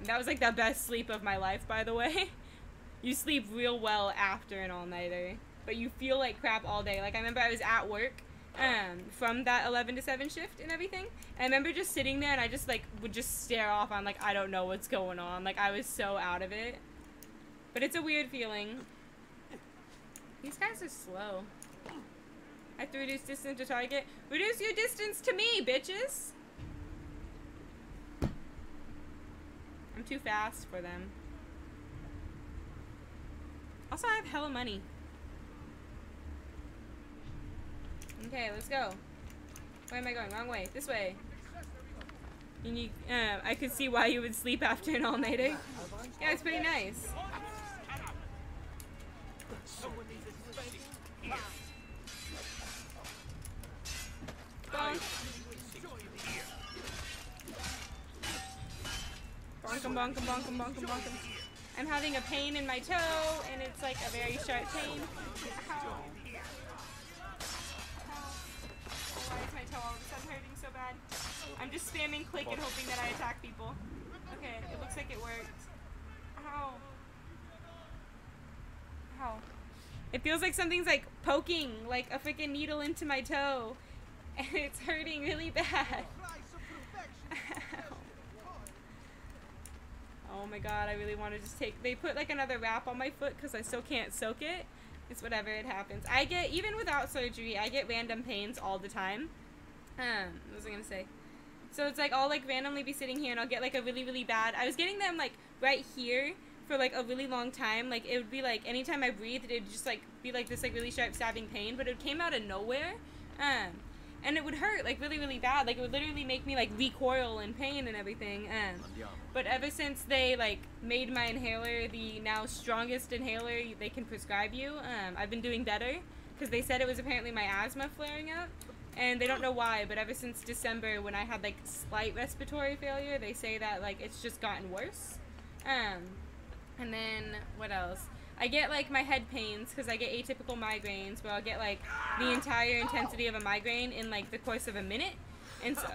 That was like the best sleep of my life, by the way. You sleep real well after an all-nighter, but you feel like crap all day. Like I remember I was at work from that 11 to 7 shift and everything. And I remember just sitting there and I just like would just stare off. I'm like, I don't know what's going on. Like I was so out of it. But it's a weird feeling. These guys are slow. I have to reduce distance to target. Reduce your distance to me, bitches! I'm too fast for them. Also, I have hella money. Okay, let's go. Where am I going? Wrong way. This way. I could see why you would sleep after an all-nighter. Yeah, it's pretty nice. Bonk. Bonkum, bonkum, bonkum, bonkum, bonkum. I'm having a pain in my toe, and it's like a very sharp pain. Ow. Why is my toe all of a sudden hurting so bad? I'm just spamming click and hoping that I attack people. Okay, it looks like it worked. Ow. It feels like something's like poking like a freaking needle into my toe. And it's hurting really bad. Ow. Oh my god, I really want to just take... They put like another wrap on my foot because I still can't soak it. It's whatever, it happens. I get, even without surgery, I get random pains all the time. What was I gonna say? So it's like I'll like randomly be sitting here and I'll get like a really, really bad... I was getting them like right here for like a really long time. Like it would be like anytime I breathed, it would just like be like this like really sharp stabbing pain, but it came out of nowhere. And it would hurt like really, really bad. Like it would literally make me like recoil in pain and everything. But ever since they like made my inhaler the now strongest inhaler they can prescribe you, I've been doing better because they said it was apparently my asthma flaring up. And they don't know why, but ever since December when I had like slight respiratory failure, they say that like it's just gotten worse. And then what else? I get like my head pains because I get atypical migraines where I'll get like the entire intensity of a migraine in like the course of a minute. And so,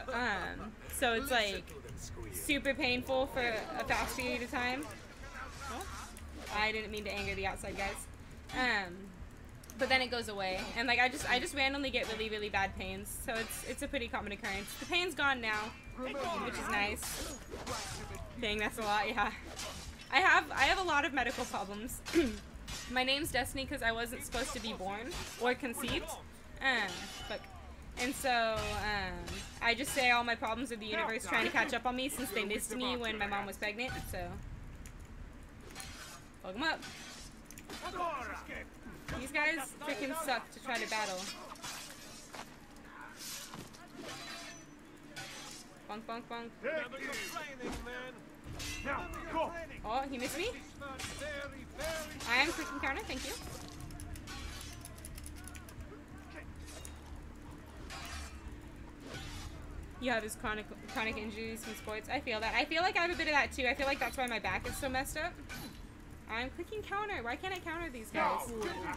so it's like super painful for a fast period of time. Oh, I didn't mean to anger the outside guys. But then it goes away. And like I just randomly get really, really bad pains. So it's a pretty common occurrence. The pain's gone now, which is nice. Dang, that's a lot, yeah. I have a lot of medical problems. My name's Destiny because I wasn't supposed to be born or conceived. And so I just say all my problems are the universe trying to catch up on me since they missed me when my mom was pregnant. So fuck them up. These guys freaking suck to try to battle. Bonk, bonk, bonk. Oh, he missed me? I am clicking counter, thank you. You have his chronic injuries from sports. I feel that. I feel like I have a bit of that too. I feel like that's why my back is so messed up. I'm clicking counter. Why can't I counter these guys?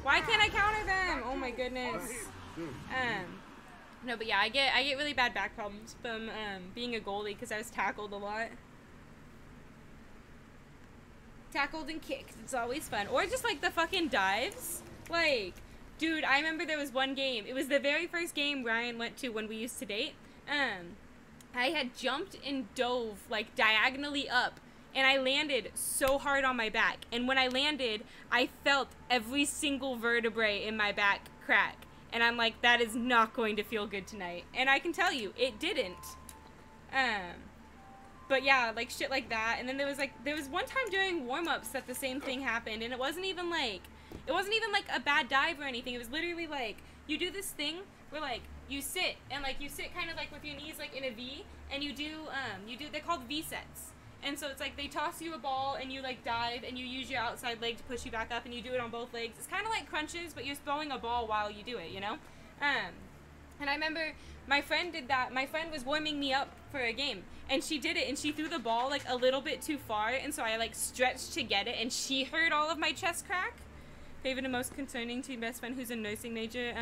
Why can't I counter them? Oh my goodness. No, but yeah, I get really bad back problems from being a goalie because I was tackled a lot. Tackled and kicked. It's always fun. Or just like the fucking dives. Like, dude, I remember there was one game. It was the very first game Ryan went to when we used to date. I had jumped and dove like diagonally up. And I landed so hard on my back. And when I landed, I felt every single vertebrae in my back crack. And I'm like, that is not going to feel good tonight. And I can tell you, it didn't. But yeah, like shit like that. And then there was one time during warm-ups that the same thing happened. And it wasn't even like a bad dive or anything. It was literally like, you do this thing where like, you sit and like, you sit kind of like with your knees like in a V. And you do, they're called V-sets. And so it's like they toss you a ball and you like dive and you use your outside leg to push you back up and you do it on both legs. It's kind of like crunches, but you're throwing a ball while you do it, you know? And I remember my friend did that. My friend was warming me up for a game and she did it and she threw the ball like a little bit too far and so I like stretched to get it and she heard all of my chest crack. Favorite and most concerning to your best friend who's a nursing major.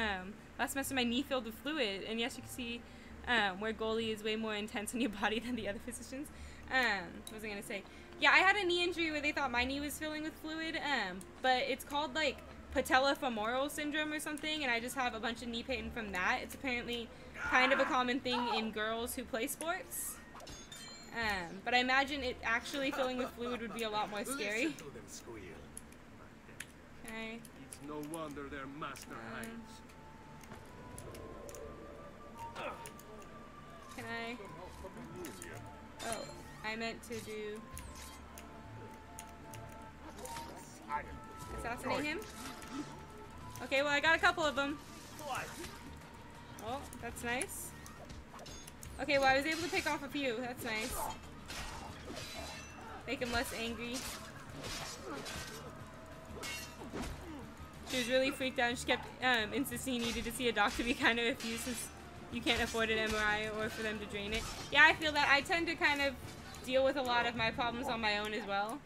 Last semester my knee filled with fluid and yes, you can see where goalie is way more intense on your body than the other physicians. What was I gonna say? Yeah, I had a knee injury where they thought my knee was filling with fluid, but it's called like patellofemoral syndrome or something, and I just have a bunch of knee pain from that. It's apparently kind of a common thing in girls who play sports. But I imagine it actually filling with fluid would be a lot more scary. Okay. It's no wonder they're master hands. Can I? Oh, I meant to do... assassinate him? Okay, well I got a couple of them. Oh, that's nice. Okay, well I was able to pick off a few. That's nice. Make him less angry. She was really freaked out and she kept insisting he needed to see a doctor. We kind of refused since you can't afford an MRI or for them to drain it. Yeah, I feel that. I tend to kind of deal with a lot of my problems on my own as well.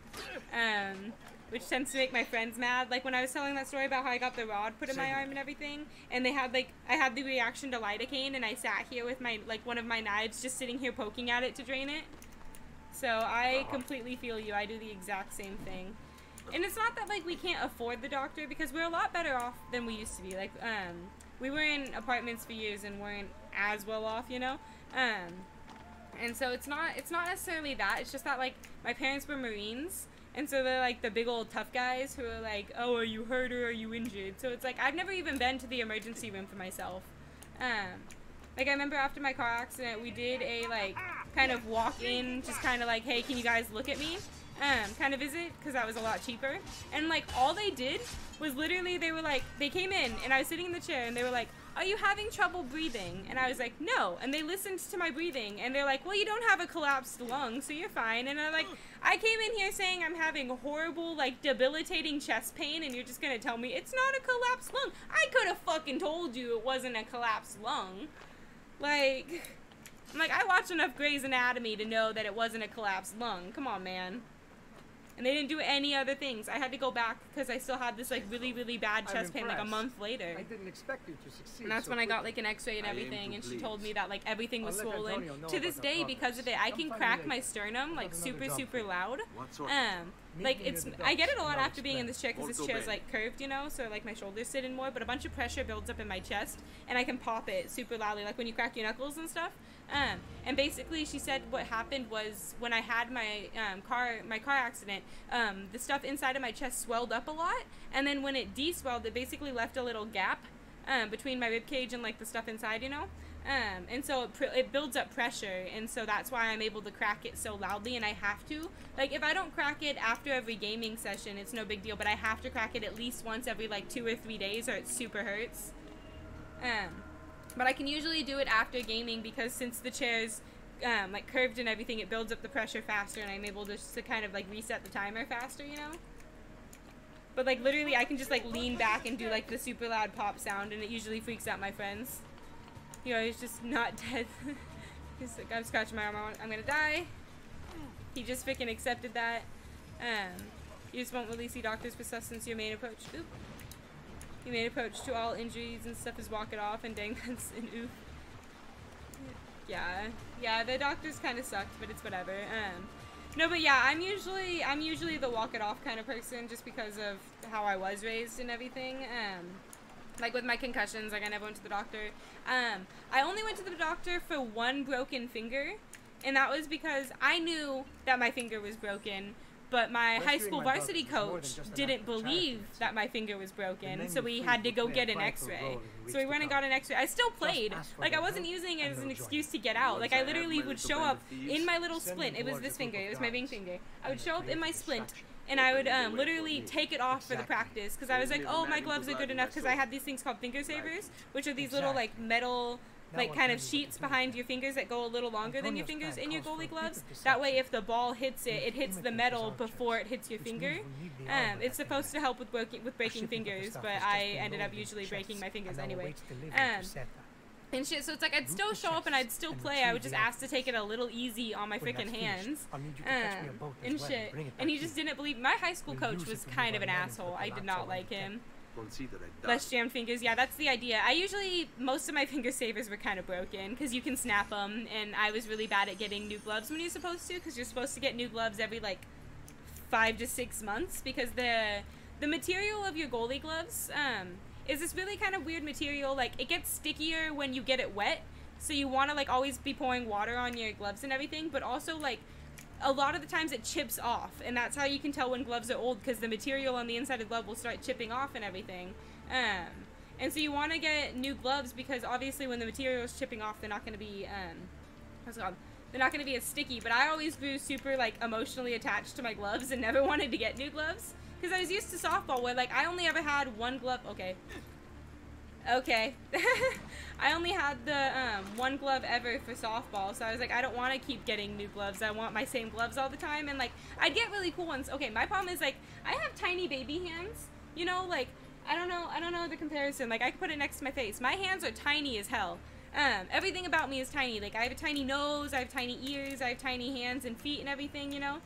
Which tends to make my friends mad. Like when I was telling that story about how I got the rod put in my arm and everything, and they had like, I had the reaction to lidocaine and I sat here with my, like one of my knives just sitting here poking at it to drain it. So I completely feel you. I do the exact same thing. and it's not that like we can't afford the doctor, because we're a lot better off than we used to be. Like we were in apartments for years and weren't as well off, you know. And so it's not necessarily that. It's just that like my parents were Marines, and so they're like the big old tough guys who are like, oh, are you hurt or are you injured? So it's like I've never even been to the emergency room for myself. Like I remember after my car accident, we did a like kind of walk in, just kind of like, hey, can you guys look at me? Kind of visit, because that was a lot cheaper. And like all they did was literally, they were like, they came in and I was sitting in the chair and they were like, are you having trouble breathing? And I was like, no. And they listened to my breathing and they're like, well, you don't have a collapsed lung, so you're fine. And I'm like, I came in here saying I'm having horrible, like, debilitating chest pain, and you're just gonna tell me it's not a collapsed lung. I could have fucking told you it wasn't a collapsed lung. Like, I'm like, I watched enough Grey's Anatomy to know that it wasn't a collapsed lung. Come on, man. And they didn't do any other things. I had to go back because I still had this like really, really bad chest pain like a month later. I didn't expect you to succeed. And that's when I got like an x-ray and everything, and she told me that like everything was swollen. To this day, because of it, I can crack my sternum like super, super loud. Like it's, I get it a lot after being in this chair because this chair is like curved, you know, so like my shoulders sit in more, but a bunch of pressure builds up in my chest and I can pop it super loudly, like when you crack your knuckles and stuff. And basically she said what happened was when I had my car accident, the stuff inside of my chest swelled up a lot, and then when it de-swelled, it basically left a little gap between my rib cage and like the stuff inside, you know. And so it builds up pressure, and so that's why I'm able to crack it so loudly, and I have to. Like, if I don't crack it after every gaming session, it's no big deal, but I have to crack it at least once every, like, 2 or 3 days, or it super hurts. But I can usually do it after gaming, because since the chair's, like, curved and everything, it builds up the pressure faster, and I'm able to kind of, like, reset the timer faster, you know? But, like, literally, I can just, like, lean back and do, like, the super loud pop sound, and it usually freaks out my friends. You know, he's just not dead. He's like, I'm scratching my arm, I'm gonna die. He just freaking accepted that. You just won't really see doctors for stuff since your main approach. Oop. Your main approach to all injuries and stuff is walk it off, and dang, that's an oof. Yeah, the doctors kind of sucked, but it's whatever. No, but yeah, I'm usually the walk it off kind of person, just because of how I was raised and everything. Like with my concussions, like I never went to the doctor. I only went to the doctor for one broken finger, and that was because I knew that my finger was broken, but my high school varsity coach didn't believe that my finger was broken, so we had to go get an x-ray. So we went and got an x-ray. I still played. Like, I wasn't using it as an excuse to get out. Like, I literally would show up in my little splint. It was this finger. It was my ring finger. I would show up in my splint, and I would literally take it off for the practice, because I was like, oh, my gloves are good enough, because I had these things called finger savers, which are these little, like, metal, like, kind of sheets behind your fingers that go a little longer than your fingers in your goalie gloves. That way, if the ball hits it, it hits the metal before it hits your finger. It's supposed to help with breaking fingers, but I ended up usually breaking my fingers anyway. And shit, so it's like I'd still show up and I'd still play. I would just ask to take it a little easy on my freaking hands. And shit. And he just didn't believe. My high school coach was kind of an asshole. I did not like him. Less jammed fingers. Yeah, that's the idea. Most of my finger savers were kind of broken because you can snap them, and I was really bad at getting new gloves when you're supposed to, because you're supposed to get new gloves every like 5 to 6 months, because the material of your goalie gloves is this really kind of weird material. Like, it gets stickier when you get it wet, so you want to like always be pouring water on your gloves and everything, but also like a lot of the times it chips off, and that's how you can tell when gloves are old, because the material on the inside of the glove will start chipping off and everything. And so you want to get new gloves, because obviously when the material is chipping off, they're not going to be what's it called? They're not going to be as sticky. But I always grew super like emotionally attached to my gloves and never wanted to get new gloves, because I was used to softball where like I only ever had one glove. Okay. I only had the one glove ever for softball, so I was like, I don't want to keep getting new gloves. I want my same gloves all the time, and like I'd get really cool ones. Okay, my problem is like I have tiny baby hands, you know, like I don't know the comparison. Like I could put it next to my face. My hands are tiny as hell. Everything about me is tiny. Like I have a tiny nose, I have tiny ears, I have tiny hands and feet and everything, you know.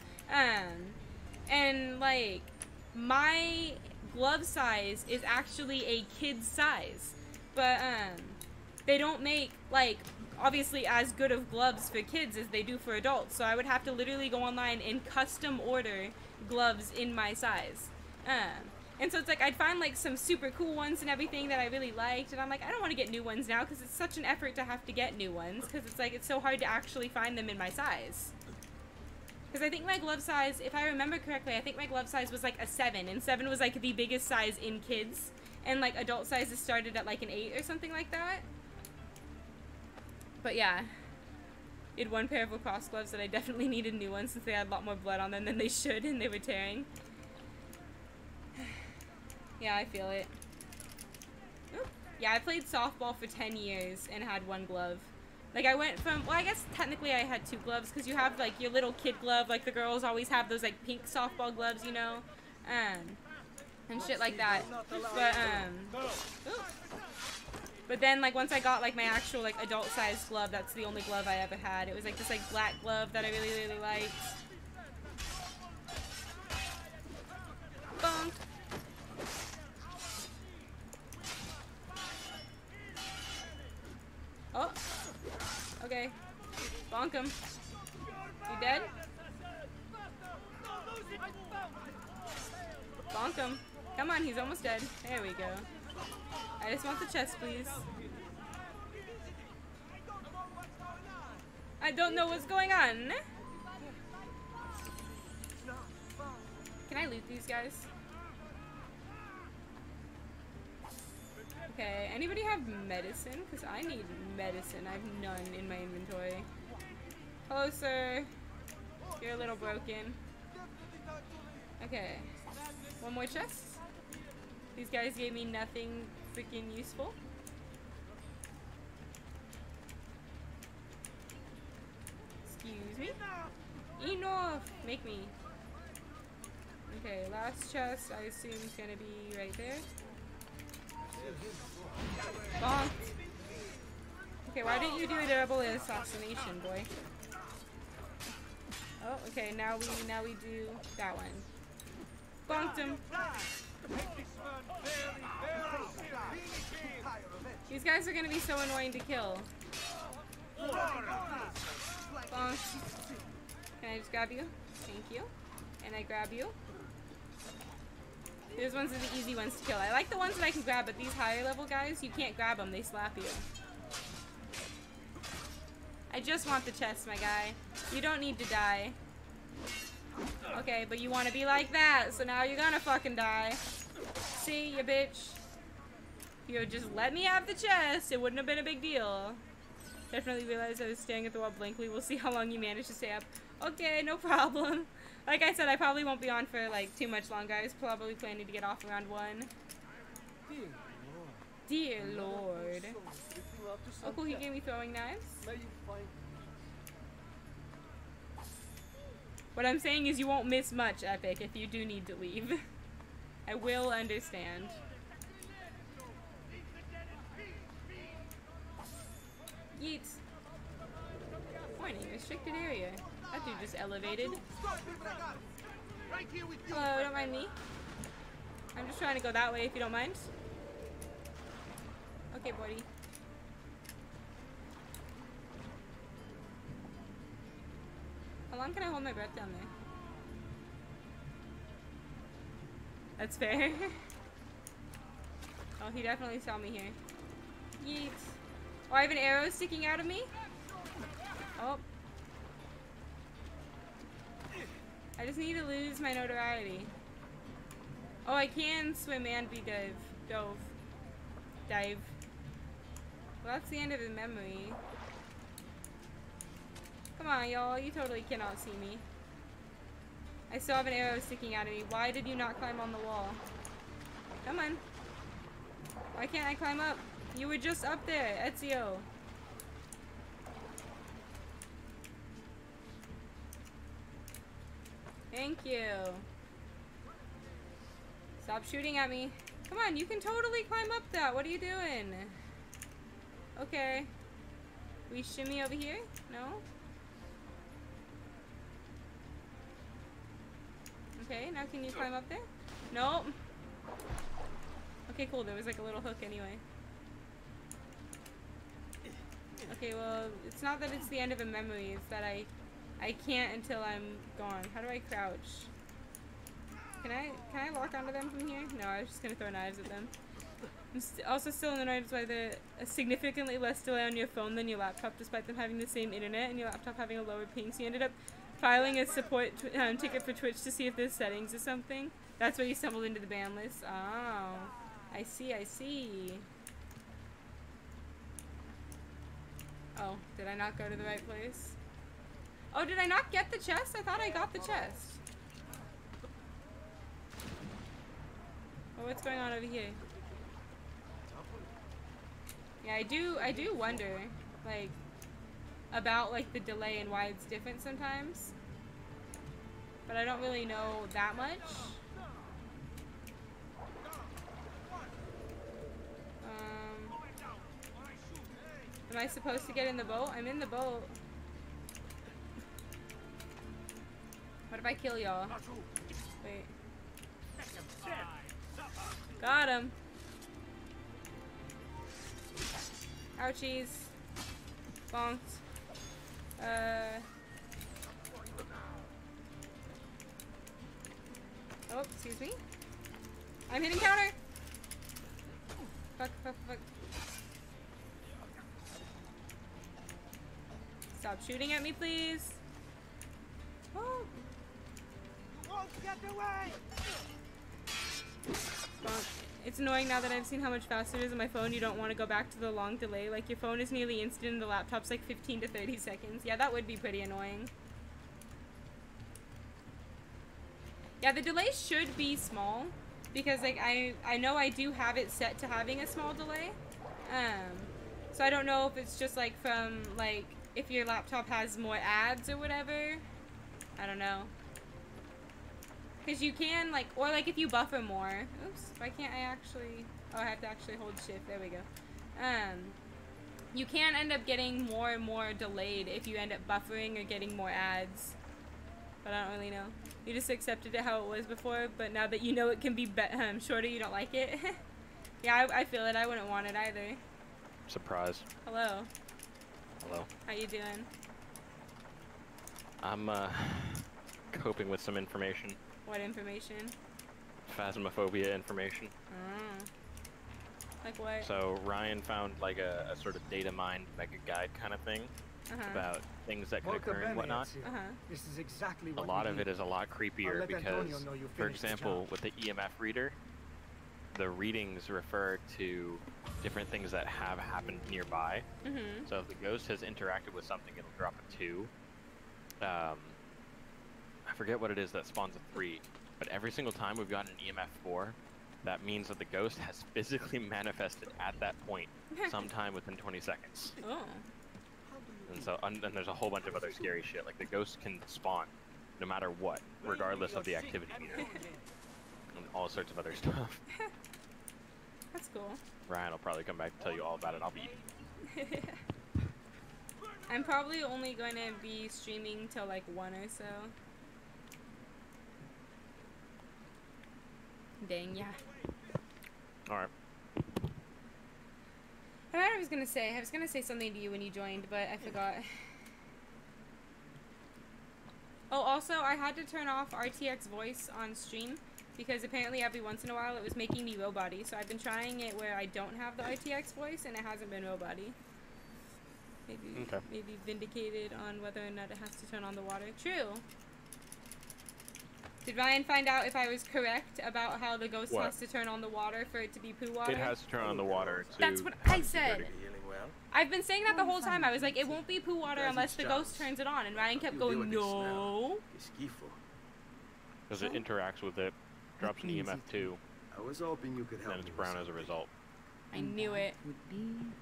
And like my glove size is actually a kid's size, but they don't make like obviously as good of gloves for kids as they do for adults, so I would have to literally go online and custom order gloves in my size. And so it's like I'd find like some super cool ones and everything that I really liked, and I'm like, I don't want to get new ones now because it's such an effort to have to get new ones, because it's like it's so hard to actually find them in my size. Because I think my glove size, if I remember correctly, I think my glove size was like a 7, and 7 was like the biggest size in kids, and like adult sizes started at like an 8 or something like that. But yeah, I had one pair of lacrosse gloves that I definitely needed new ones since they had a lot more blood on them than they should, and they were tearing. Yeah, I feel it. Oop. Yeah, I played softball for 10 years and had one glove. Like, I went from, well, I guess technically I had 2 gloves, because you have, like, your little kid glove, like the girls always have those, like, pink softball gloves, you know? And shit like that. But then, like, once I got, like, my actual, like, adult-sized glove, that's the only glove I ever had. It was, like, this, like, black glove that I really, really liked. Bonk. Oh. Okay. Bonk him. You dead? Bonk him. Come on, he's almost dead. There we go. I just want the chest, please. I don't know what's going on. Can I loot these guys? Okay, anybody have medicine? Because I need medicine. I have none in my inventory. Hello, sir. You're a little broken. Okay. One more chest. These guys gave me nothing freaking useful. Excuse me? Enough! Make me. Okay, last chest I assume is gonna be right there. Bonk. Okay, why didn't you do a double assassination, boy? Oh, okay, now we do that one. Bonked him. These guys are gonna be so annoying to kill. Bonk. Can I just grab you? Thank you. And I grab you. Those ones are the easy ones to kill. I like the ones that I can grab, but these higher level guys, you can't grab them. They slap you. I just want the chest, my guy. You don't need to die. Okay, but you want to be like that, so now you're gonna fucking die. See, you bitch. You would just let me have the chest, it wouldn't have been a big deal. Definitely realized I was staring at the wall blankly. We'll see how long you manage to stay up. Okay, no problem. Like I said, I probably won't be on for like too much longer. I was probably planning to get off around 1. Dear Lord. Oh cool, he gave me throwing knives. What I'm saying is you won't miss much, Epic, if you do need to leave. I will understand. Yeet. Warning, restricted area. That dude just elevated. Hello, don't mind me. I'm just trying to go that way if you don't mind. Okay, buddy. How long can I hold my breath down there? That's fair. Oh, he definitely saw me here. Yeet. Oh, I have an arrow sticking out of me? Oh. I just need to lose my notoriety. Oh, I can swim and be dive. Well, that's the end of the memory. Come on, y'all. You totally cannot see me. I still have an arrow sticking out of me. Why did you not climb on the wall? Come on. Why can't I climb up? You were just up there, Ezio. Thank you. Stop shooting at me. Come on, you can totally climb up that. What are you doing? Okay. We shimmy over here? No? Okay, now can you climb up there? Nope. Okay, cool. There was like a little hook anyway. Okay, well, it's not that it's the end of a memory. It's that I can't until I'm gone. How do I crouch? Can I lock onto them from here? No, I was just gonna throw knives at them. I'm also still annoyed by the significantly less delay on your phone than your laptop, despite them having the same internet and your laptop having a lower ping. So you ended up filing a support ticket for Twitch to see if there's settings or something. That's where you stumbled into the ban list. Oh, I see, I see. Oh, did I not go to the right place? Oh, did I not get the chest? I thought I got the chest. Oh, what's going on over here? Yeah, I do wonder, like, about, like, the delay and why it's different sometimes. But I don't really know that much. Am I supposed to get in the boat? I'm in the boat. What if I kill y'all? Wait. Got him. Ouchies. Bonked. Oh, excuse me. I'm hitting counter. Fuck, fuck, fuck. Stop shooting at me, please. Oh. Get away. It's annoying now that I've seen how much faster it is on my phone. You don't want to go back to the long delay. Like, your phone is nearly instant and the laptop's like 15 to 30 seconds. Yeah, that would be pretty annoying. Yeah, the delay should be small. Because, like, I know I do have it set to having a small delay. So I don't know if it's just, like, from, like, if your laptop has more ads or whatever. I don't know. Because you can, like, or like if you buffer more. Oops, why can't I actually, oh, I have to actually hold shift, there we go. You can end up getting more and more delayed if you end up buffering or getting more ads. But I don't really know. You just accepted it how it was before, but now that you know it can be shorter, you don't like it. Yeah, I feel it, I wouldn't want it either. Surprise. Hello. Hello. How you doing? I'm, coping with some information. What information? Phasmophobia information. Oh. Like what? So Ryan found like a sort of data mined mega guide kind of thing about things that could occur and whatnot. This is exactly what a lot of it is a lot creepier because, for example, with the EMF reader, the readings refer to different things that have happened nearby. So if the ghost has interacted with something, it'll drop a 2. I forget what it is that spawns a 3, but every single time we've gotten an EMF 4, that means that the ghost has physically manifested at that point sometime within 20 seconds. Oh. And so, and there's a whole bunch of other scary shit. Like, the ghost can spawn no matter what, regardless of the activity meter. And all sorts of other stuff. That's cool. Ryan will probably come back and tell you all about it. I'll be eating. I'm probably only going to be streaming till like 1 or so. Dang, yeah. Alright. I don't know what I was gonna say. I was gonna say something to you when you joined, but I forgot. Oh, also, I had to turn off RTX voice on stream because apparently every once in a while it was making me robot-y. So I've been trying it where I don't have the RTX voice and it hasn't been robot-y. Maybe vindicated on whether or not it has to turn on the water. True. Did Ryan find out if I was correct about how the ghost has to turn on the water for it to be poo water? It has to turn on the water to... That's what I said. I've been saying that the whole time. I was like, it won't be poo water unless the ghost turns it on. And Ryan kept going, no. Because it interacts with it, drops an EMF 2, I was hoping you could help and it's brown as a result. I knew it.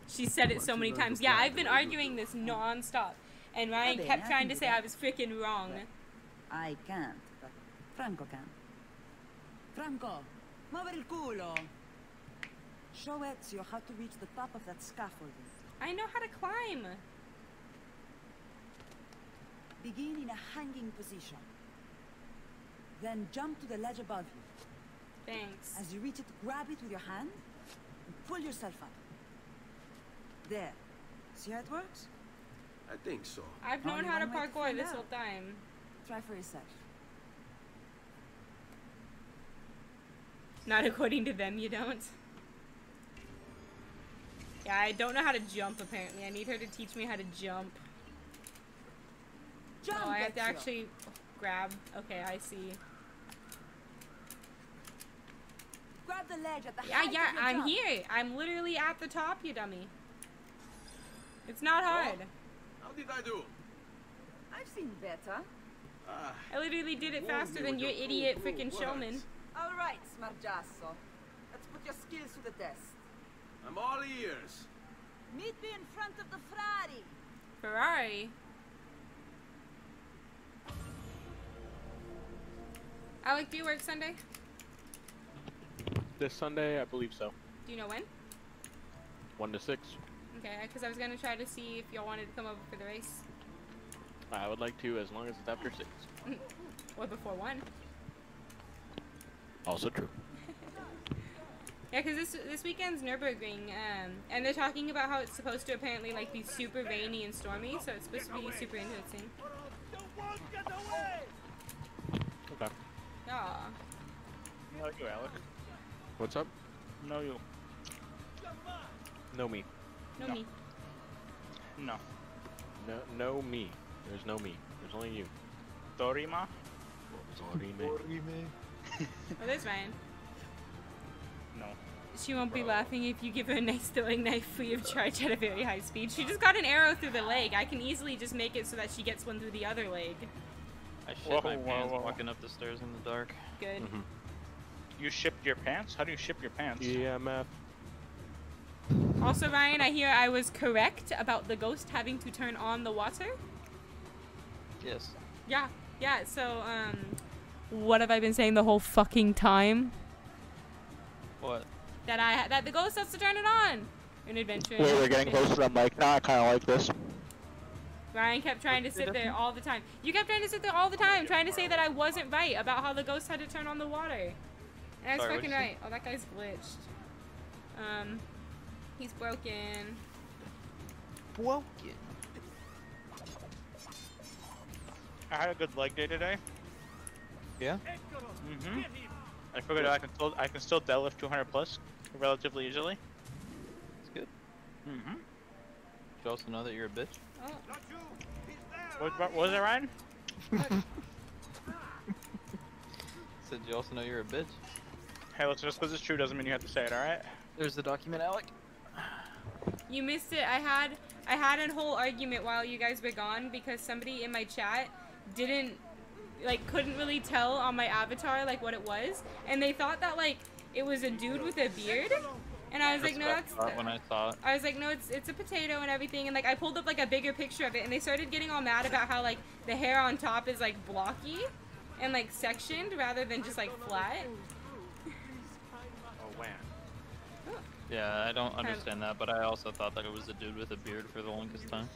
She said it so many times. Yeah, I've been arguing this non-stop. And Ryan kept trying to say I was freaking wrong. I can't, but Franco can. Franco, muove il culo. Show Ezio how to reach the top of that scaffolding. I know how to climb. Begin in a hanging position. Then jump to the ledge above you. Thanks. As you reach it, grab it with your hand and pull yourself up. There. See how it works? I think so. I've known how to parkour this whole time. Try for yourself. Not according to them, you don't. Yeah, I don't know how to jump, apparently. I need her to teach me how to jump. Oh, I have to actually grab. Okay, I see. Grab the ledge at the Yeah, height yeah, of your I'm jump. here. I'm literally at the top, you dummy. It's not hard. How did I do? I've seen better. I literally did it faster than your idiot freaking showman. All right, Smargiasso. Let's put your skills to the test. I'm all ears. Meet me in front of the Ferrari. Ferrari? Alec, do you work Sunday? This Sunday, I believe so. Do you know when? 1 to 6. Okay, because I was gonna try to see if y'all wanted to come over for the race. I would like to, as long as it's after 6. Or before 1. Also true. Yeah, because this weekend's Nürburgring, and they're talking about how it's supposed to apparently like be super rainy and stormy, so it's supposed to be super interesting. Okay. Aw. No, you, Alec. What's up? No, you. No me. No me. No. No me. There's no me. There's only you. Dorima? Dorime. Oh, there's Ryan. No. She won't be laughing if you give her a nice throwing knife free of charge at a very high speed. She just got an arrow through the leg. I can easily just make it so that she gets one through the other leg. I shit my pants walking up the stairs in the dark. Good. You shipped your pants? How do you ship your pants? EMF. Also, Ryan, I hear I was correct about the ghost having to turn on the water. Yes. Yeah, so, what have I been saying the whole fucking time? What? That the ghost has to turn it on! An adventure. Wait, we're getting close to the mic now. I kind of like this. Ryan kept trying to sit there all the time. You kept trying to sit there all the time, trying to say that I wasn't right about how the ghost had to turn on the water. And I was Sorry, fucking what'd you right. Oh, that guy's glitched. He's broken. Broken. I had a good leg day today. Yeah? Mm-hmm. I figured I can still deadlift 200 plus relatively easily. That's good. Mm-hmm. You also know that you're a bitch? Oh. What was it, Ryan? Said you also know you're a bitch? Hey, listen, just because it's true doesn't mean you have to say it, alright? There's the document, Alec. You missed it. I had a whole argument while you guys were gone because somebody in my chat couldn't really tell on my avatar like what it was, and they thought that like it was a dude with a beard, and I was like, no, that's when I saw it. I was like, no, it's a potato and everything, and like I pulled up like a bigger picture of it, and they started getting all mad about how like the hair on top is like blocky and like sectioned rather than just like flat. Oh, wow. Yeah, I don't understand that, but I also thought that it was a dude with a beard for the longest time.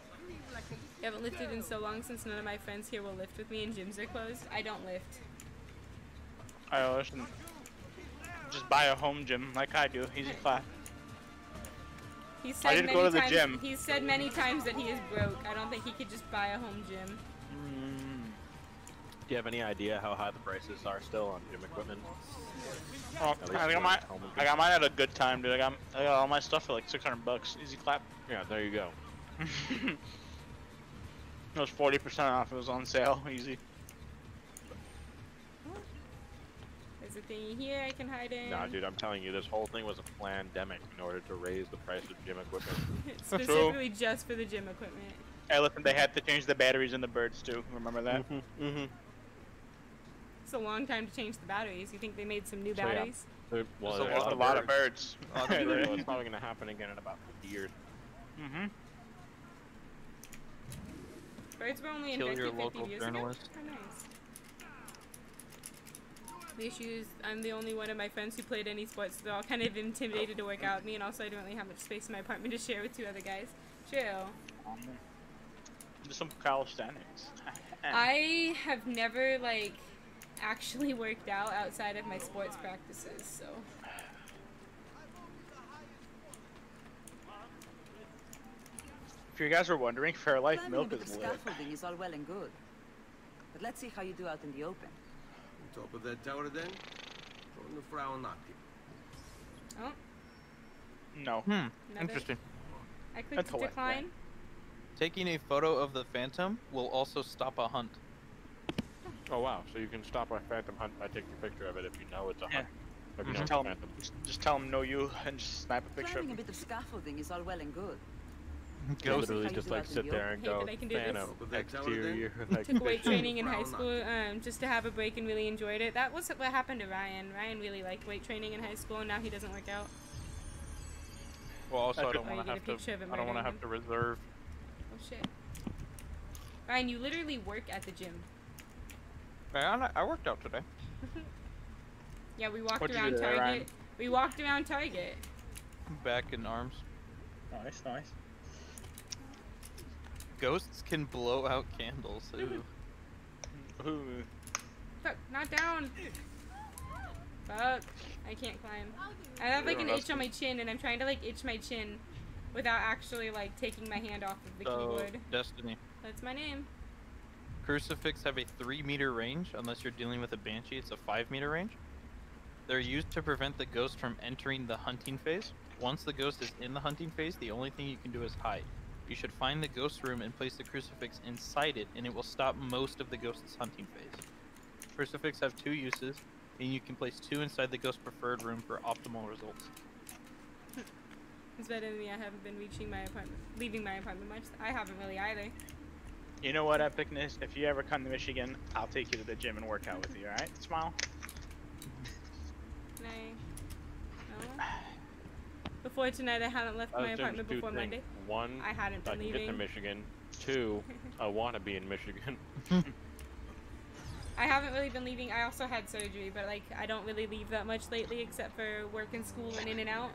I haven't lifted in so long since none of my friends here will lift with me and gyms are closed. I don't lift. Alright, listen. Just buy a home gym like I do. Easy clap. He said I did go to the gym. He's said many times that he is broke. I don't think he could just buy a home gym. Do you have any idea how high the prices are still on gym equipment? Oh, I got mine at a good time, dude. I got all my stuff for like $600. Easy clap. Yeah, there you go. It was 40% off. It was on sale. Easy. There's a thingy here I can hide in. Nah, dude, I'm telling you, this whole thing was a pandemic in order to raise the price of gym equipment. Specifically just for the gym equipment. Hey, listen, they had to change the batteries in the birds too. Remember that? It's a long time to change the batteries. You think they made some new So, yeah. batteries? Well, There's there's a lot of birds. It's probably gonna happen again in about 50 years. Birds were only Kill invented your 50 local years journalist. ago? Oh, nice. The issue is I'm the only one of my friends who played any sports. They're all kind of intimidated to work out with me, and also I don't really have much space in my apartment to share with 2 other guys. True. Just some calisthenics. I have never, like, actually worked out outside of my sports practices, so... If you guys were wondering, Fairlife Climbing milk into is the lit. scaffolding is all well and good. But let's see how you do out in the open. On top of that tower then? From the Frau Nati. Oh, No. another. Interesting. I clicked That's decline. Taking a photo of the Phantom will also stop a hunt. Oh wow, so you can stop a phantom hunt by taking a picture of it if you know it's a Yeah. hunt. If you know Just it's tell a him. phantom. Just tell him no you and just snap a picture of Climbing a him. bit of scaffolding is all well and good. Ghost. How Literally you just do like out in sit the there and Hey, go, that I can do this. Phantom, Open that tower exterior, Took weight fishing. training in high school just to have a break and really enjoyed it. That was what happened to Ryan. Ryan really liked weight training in high school, and now he doesn't work out. Well, also I Oh, don't you want get to a have picture of to. it I don't want to murdering have to reserve. Oh shit. Ryan, you literally work at the gym. Man, I worked out today. Yeah, we walked What'd you around do there, Ryan? Target. We walked around Target. Back in arms. Nice, nice. Ghosts can blow out candles. Ooh. Ooh. Fuck, not down. Fuck, I can't climb. I have like an itch on my chin, and I'm trying to like itch my chin without actually like taking my hand off of the So, keyboard. Destiny. That's my name. Crucifix have a 3-meter range, unless you're dealing with a Banshee, it's a 5-meter range. They're used to prevent the ghost from entering the hunting phase. Once the ghost is in the hunting phase, the only thing you can do is hide. You should find the ghost room and place the crucifix inside it, and it will stop most of the ghost's hunting phase. Crucifix have 2 uses, and you can place 2 inside the ghost preferred room for optimal results. It's better than me. I haven't been leaving my apartment much. I haven't really either. You know what, Epicness? If you ever come to Michigan, I'll take you to the gym and work out with you, alright? Smile. Can I? No? Before tonight, I hadn't left my apartment before Monday. One, I hadn't I been can get to leaving. Michigan. 2, I want to be in Michigan. I haven't really been leaving. I also had surgery, but like I don't really leave that much lately, except for work and school and in and out.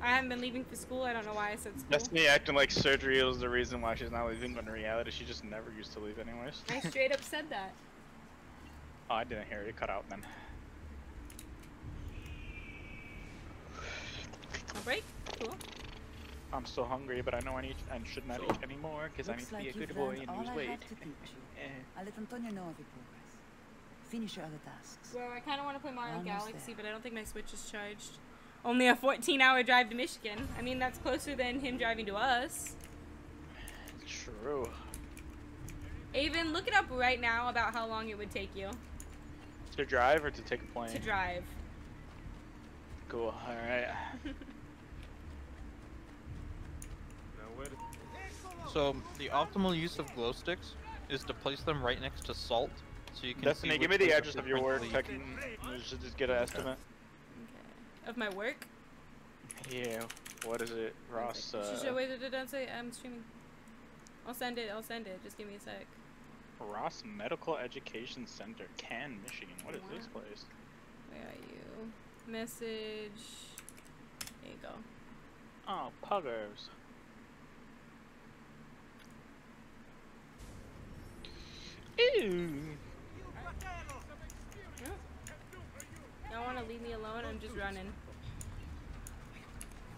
I haven't been leaving for school. I don't know why I said school. That's me acting like surgery was the reason why she's not leaving, but in reality, she just never used to leave anyways. I straight up said that. Oh, I didn't hear it. It cut out then. A break? Cool. I'm still hungry, but I know I should not eat anymore because I need Looks to be a like good you've boy learned and all lose I weight. have to teach you. Eh. I'll let Antonio know of your progress. Finish your other tasks. Well, I kind of want to play Mario Almost Galaxy, there. but I don't think my Switch is charged. Only a 14-hour drive to Michigan. I mean, that's closer than him driving to us. True. Avon, look it up right now about how long it would take you To drive or to take a plane? to drive. Cool. All right. So, the optimal use of glow sticks is to place them right next to salt, so you can Destiny, see give me which the ones are address of your work. frequently- I should just get an estimate. Okay. Of my work? Yeah. What is it, Ross? Wait, don't say I'm streaming. I'll send it. Just give me a sec. Ross Medical Education Center, Cannes, Michigan. What is this place? Where are you? Message. There you go. Oh, puggers. Ew. Y'all want to leave me alone? I'm just running.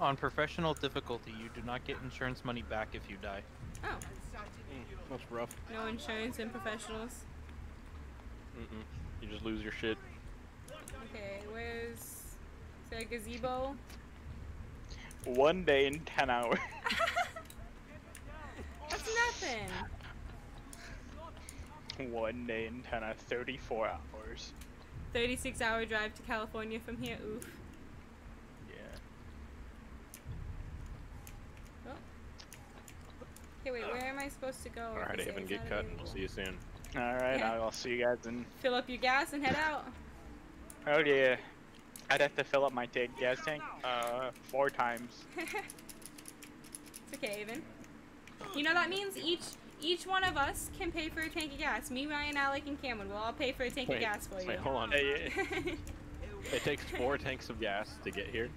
On professional difficulty, you do not get insurance money back if you die. Oh, That's rough. no insurance in professionals. You just lose your shit. Okay, where's... Is there a gazebo? 1 day in 10 hours. That's nothing. 1 day in 10 hours, 34 hours. 36-hour drive to California from here. Oof. Yeah. Oh. Okay, wait, where am I supposed to go? Alright, It Avon, says get not cut, and available. we'll see you soon. Alright, Yeah. I'll see you guys in. Fill up your gas and head out. Oh yeah. I'd have to fill up my gas tank 4 times. It's okay, Avon. You know that means each one of us can pay for a tank of gas. Me, Ryan, Alec, and Cameron will all pay for a tank of gas for you. Wait, hold on. It takes 4 tanks of gas to get here.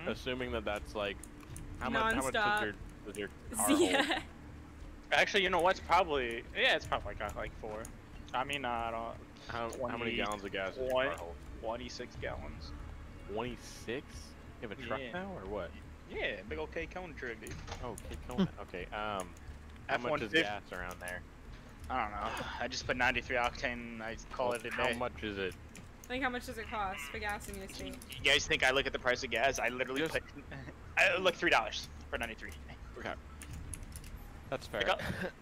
Assuming that that's like how much Non-stop. does your car hold? Yeah. Actually, you know what's probably it's probably got like 4. I mean, I don't. How many gallons of gas does your car hold? 26 gallons. 26? You have a truck Yeah. now, or what? Yeah, big old K Cone truck, dude. Oh, Kid Coleman. Okay. How much is F-150. gas around there? I don't know. I just put 93 octane. And I call it a day. How much is it? Like, how much does it cost for gas in your state? You guys think I look at the price of gas? I literally put, I look $3 for 93. Okay. That's fair.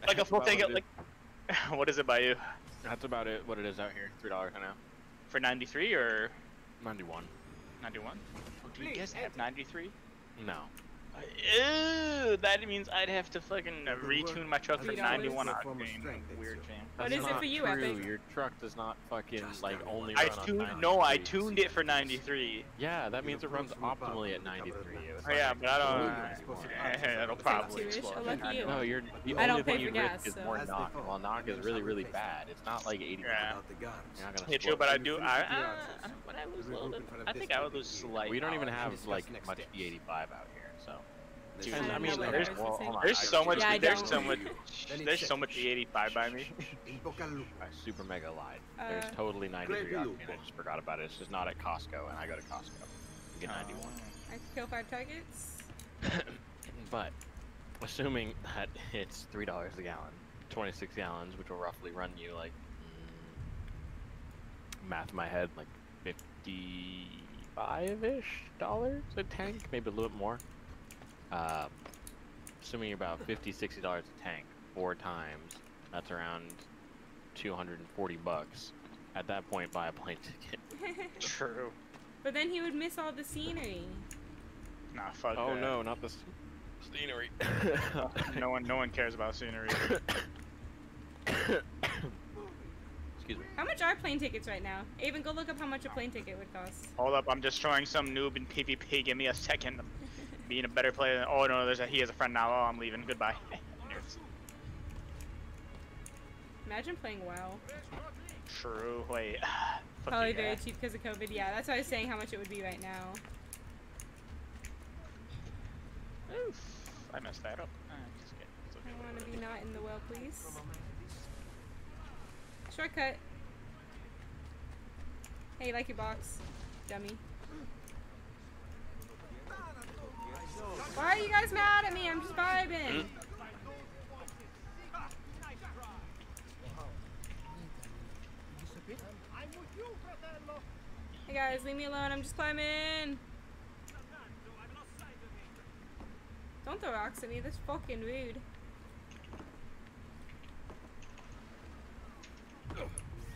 Like a full ticket. Like, what is it by you? That's about it. What it is out here. $3 an hour. For 93 or 91. 91? Oh, do you guys have 93? No. Ew, that means I'd have to fucking retune my truck for 91 octane. Weird jam. What is it for you, true. Epic? Your truck does not fucking like only run on 93. No, I tuned it for 93. Yeah, that means it runs optimally at 93. Oh yeah, but I don't. It'll probably explode. Oh, lucky you. No, you're the I only don't pay thing for you gas, risk is so. more knock. Well, knock is really, really bad. It's not like 80. Yeah. You're not gonna Yeah, true, split. but I do. Would I lose a little bit? I think I would lose slightly. We don't even have like much E85 out here, so. Dude, I I mean, know there's what so much. Yeah, I There's don't. so much. There's so much E85 by me. I super mega lied. There's totally 93 octane. I just forgot about it. It's just not at Costco, and I go to Costco. You get 91. I can kill 5 targets. But assuming that it's $3 a gallon, 26 gallons, which will roughly run you like math in my head, like $55-ish a tank, maybe a little bit more. Assuming you're about $50-60 a tank, 4 times, that's around 240 bucks. At that point, buy a plane ticket. True. But then he would miss all the scenery. Nah, fuck Oh that. no, not the scenery. No one cares about scenery. Excuse me. How much are plane tickets right now? Avon, go look up how much a plane ticket would cost. Hold up, I'm destroying some noob in PvP. Give me a second. I'm being a better player. Oh no, he has a friend now. Oh, I'm leaving. Goodbye. Imagine playing WoW. True. Wait. Fuck Probably yeah. very cheap because of COVID. Yeah, that's why I was saying how much it would be right now. Oof. I messed that up. Just kidding. It's okay. I want to be not in the well, please. Shortcut. Hey, you like your box, dummy? Why are you guys mad at me? I'm just vibing. Hey guys, leave me alone. I'm just climbing. Don't throw rocks at me. That's fucking rude.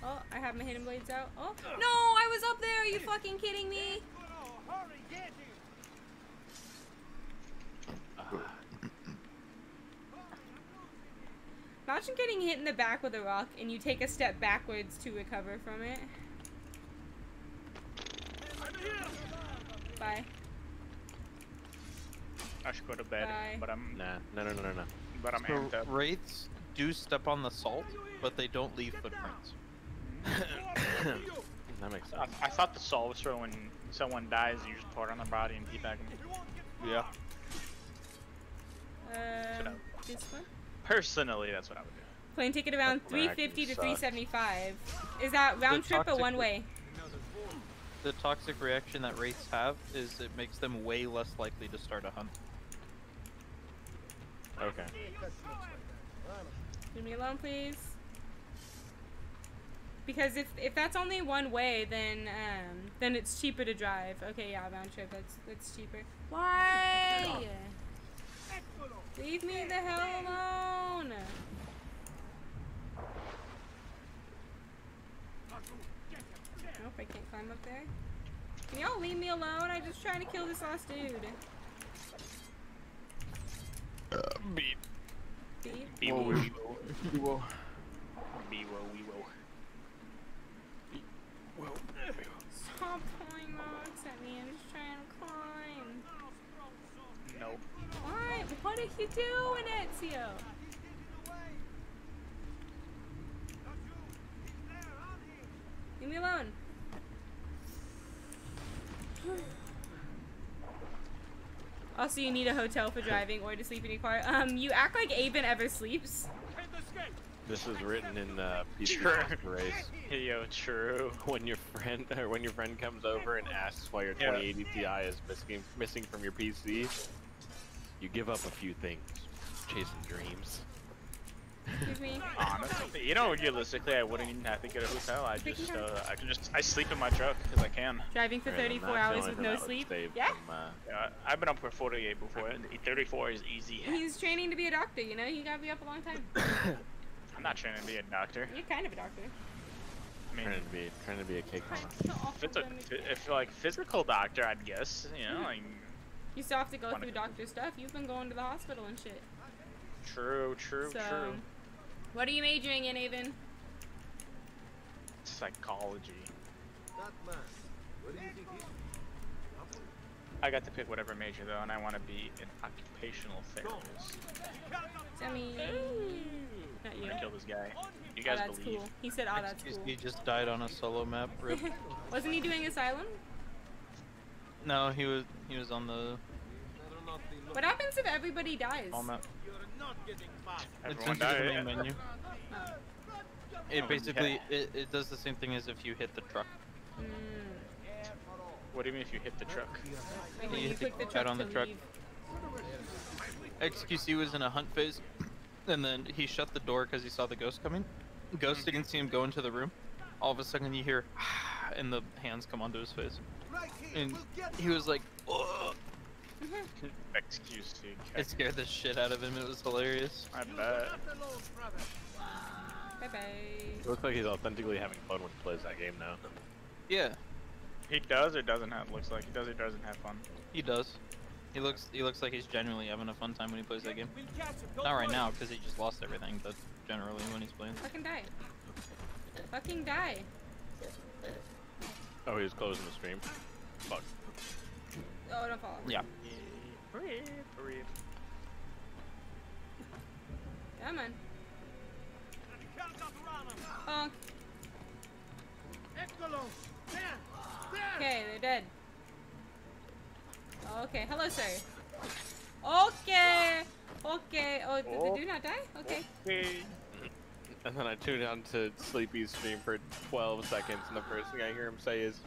Oh, I have my hidden blades out. Oh, no! I was up there! Are you fucking kidding me? Imagine getting hit in the back with a rock and you take a step backwards to recover from it. Bye. I should go to bed, Bye. but I'm. Nah, no. But I'm So amped up. wraiths do step on the salt, but they don't leave footprints. That makes sense. I thought the salt was for when someone dies, you just pour it on their body and keep back. Yeah. This one? Personally, that's what I would do. Plane ticket around That one actually 350 to sucks. 375. Is that round The trip or toxic one way? The toxic reaction that wraiths have is it makes them way less likely to start a hunt. Okay. Leave me alone, please. Because if that's only one way, then it's cheaper to drive. Okay, yeah, round trip. That's cheaper. Why? Leave me the hell alone. Nope, I can't climb up there. Can y'all leave me alone? I'm just trying to kill this last dude. Beep. Beep. Be-wo. Whoa. Stop throwing rocks at me. I'm just trying to climb. No. Why? What are you doing, Ezio? Leave me alone. Also, you need a hotel for driving or to sleep in your car. You act like Avon ever sleeps. This is written in PC True. race. Yo, true. When your friend comes over and asks why your 2080 Ti is missing from your PC, you give up a few things, chasing dreams. Excuse me. Honestly, you know, realistically, I wouldn't even have to get a hotel. I sleep in my truck because I can. Driving for 34 hours with no sleep. Yeah. Yeah, I've been up for 48 before. 34 is easy. He's training to be a doctor. You know, you gotta be up a long time. I'm not training to be a doctor. You're kind of a doctor. I mean, trying to be a cake mama. If like physical doctor, I'd guess. You know, like. You still have to go through doctor stuff. You've been going to the hospital and shit. True. What are you majoring in, Avon? Psychology. I got to pick whatever major though, and I want to be an occupational therapist. Sammy. Not you. I'm gonna kill this guy. You guys that's believe? Cool. He said, "Oh, that's cool." He just died on a solo map. Rip. Wasn't he doing Asylum? No, he was on the. What happens if everybody dies? All map. It's Everyone into the main died. menu. It basically it does the same thing as if you hit the truck. What do you mean if you hit the truck? Like You when you hit click the the truck on the to truck. leave. XQC was in a hunt phase, and then he shut the door because he saw the ghost coming. Ghost didn't see him go into the room. All of a sudden you hear, and the hands come onto his face, and he was like, "Ugh." XQC. It scared the shit out of him. It was hilarious. I bet. Bye bye. It looks like he's authentically having fun when he plays that game now. Yeah, He does or doesn't have? Looks like he does or doesn't have fun. he does. He looks like he's genuinely having a fun time when he plays that game. Not right now because he just lost everything, but generally when he's playing. Fucking die. Fucking die. Oh, he was closing the stream. Fuck. Oh, don't fall. Yeah. Come on. Bonk. Okay, they're dead. Okay, hello, sir. Okay. Okay. Oh, did the dude not die? Okay. And then I tune on to Sleepy's stream for 12 seconds, and the first thing I hear him say is,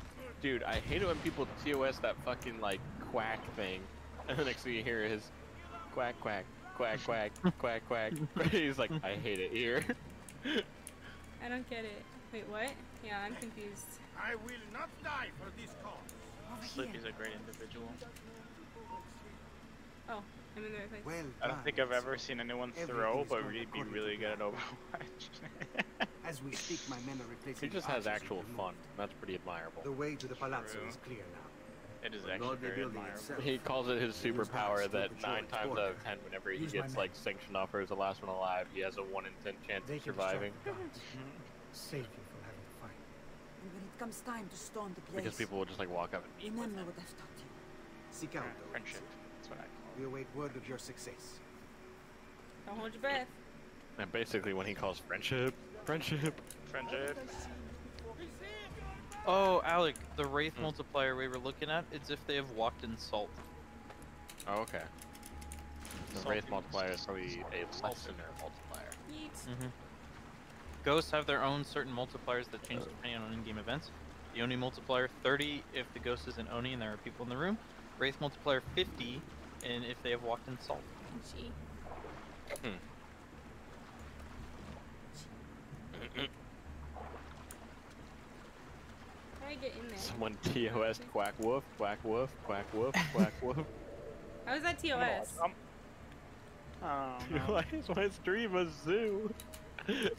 "Dude, I hate it when people TOS that fucking, like, quack thing." And the next thing you hear is, "Quack, quack, quack, quack, quack, quack." He's like, "I hate it here." I don't get it. Wait, what? Yeah, I'm confused. I will not die for this cause. Sleepy's a great individual. Oh, I'm in the right place. Well I don't think I've ever seen anyone throw, but really be really good at Overwatch. As we speak, my men are replacing He just the has archers actual with the fun. That's pretty admirable. The way to the palazzo True. is clear now. It is actually Lord, the very building admirable. itself. He calls it his superpower that 9 times out of 10, whenever he Use my gets, men. like, sanctioned offer as the last one alive, he has a 1 in 10 chance They of can surviving. distract the guards. Save you from having to fight. And when it comes time to storm the place, Because people will just, like, walk up and meet with remember him. what I've taught you. Seek out those. Friendship. That's what I call We await word of your success. Don't hold your breath. And basically when he calls friendship, friendship. it. Friendship. Oh, Alec, the Wraith multiplier we were looking at, it's if they have walked in salt. Oh, okay. The Salty Wraith multiplier is probably a lesser multiplier. Yeet. Ghosts have their own certain multipliers that change depending on in-game events. The Oni multiplier 30 if the ghost is an Oni and there are people in the room. Wraith multiplier 50 and if they have walked in salt. Gee. How do I get in there? Someone TOS quack woof, quack woof, quack woof, quack woof. How is that TOS? Oh, no. Why is my stream a zoo?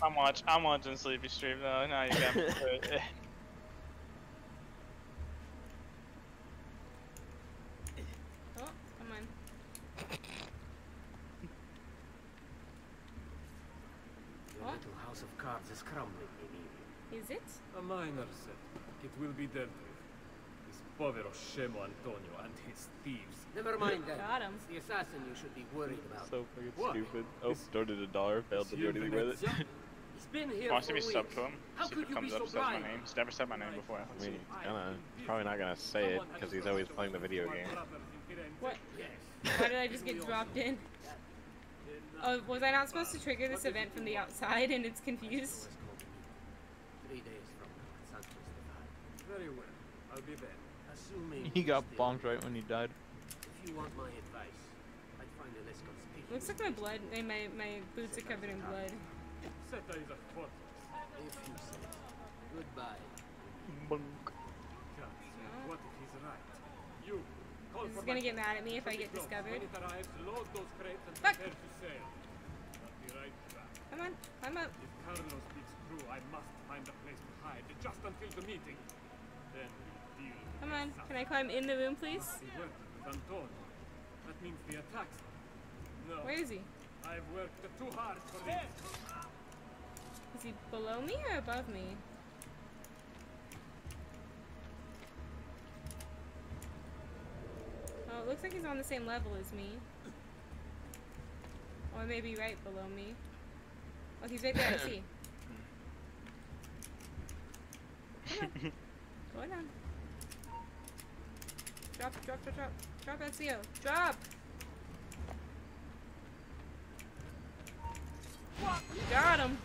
I'm watching Sleepy stream though. Now you got me. Oh, come on. Your What? little house of cards is crumbling, Emilio. Is it? A minor setback. It will be dealt with. This povero Scemo Antonio and his thieves. Never mind that. Got him. It's the assassin you should be worried about. So fucking What? stupid. Oh, donated $1, failed to do anything with it. He's been here Wants for to be weeks. sub to him. How See could if it you be comes so up, says my blind? name. He's never said my name before. I mean, he's probably not gonna say it because he's always playing the video game. What? Why did I just get dropped in? Oh, was I not supposed to trigger this event from the outside and it's confused? 3 days from now at San Cristobal. Very well. I'll be there. Assuming He got still- bonked right when he died. If you want my advice, I'd find a less conspicuous Looks like my blood, my boots are covered in blood. Seta is a fortress. If you say. Goodbye. What if he's right? You, call This for is gonna my get mad at me if I ship. get discovered. When it arrives, load those crates and Fuck. prepare to sail. I'll be right back. Come on, climb up. If Carlos speaks true, I must find a place to hide just until the meeting. Then we'll deal with Come on, this. can I climb in the room, please? He worked with Antonio. That means the attacks. No. Where is he? I've worked too hard for this. Is he below me or above me? Oh, it looks like he's on the same level as me. Or maybe right below me. Oh, he's right there, I see. Come on. Go down. Drop, drop, drop, drop. Drop, SEO. Drop! Got him!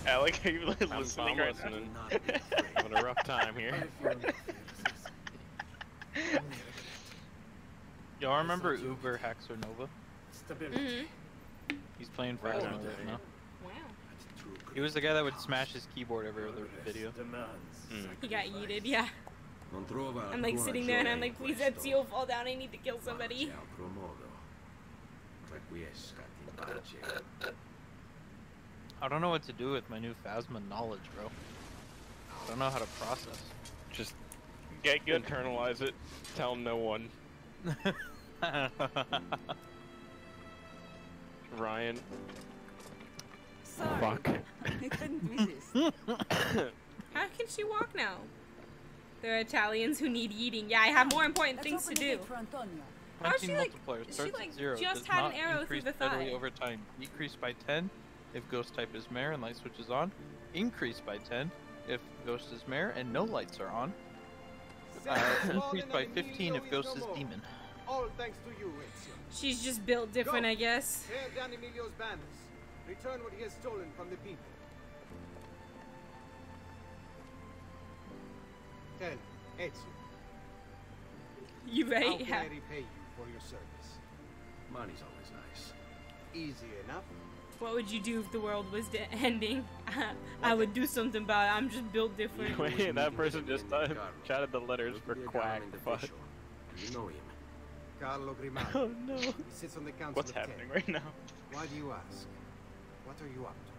I like how you're listening right now. Having a rough time here. Y'all remember Uber Haxor Nova? Mm-hmm. He's playing for Haxor Nova right now. Wow. He was the guy that would smash his keyboard every other video. He got yeeted, yeah. I'm like sitting there and I'm like, please Ezio, fall down, I need to kill somebody. I don't know what to do with my new Phasma knowledge, bro. I don't know how to process. Just get good. Internalize it. Tell no one. Ryan. Sorry. Fuck. I couldn't resist. How can she walk now? There are Italians who need eating. Yeah, I have more important Let's things to open the do. gate for Antonio. How's Hunting she, like- multiplier she, starts like, at 0. just Does had an not arrow through increase the steadily thigh. over time. Decrease by 10 if ghost type is mare and light switch is on. Increase by 10 if ghost is mare and no lights are on. Increase by 15 if ghost is demon. All thanks to you, Ezio. She's just built different, I guess. Tear down Emilio's banners. Return what he has stolen from the people. Tell Ezio. You How right? can Yeah. I repay you for your service? Money's always nice. Easy enough. What would you do if the world was ending? I would do something about it. I'm just built different. Wait, that person just chatted the letters for quack. Fuck. You know him. Carlo Grimaldi. Oh no. He sits on the council What's of happening 10. right now? Why do you ask? What are you up to?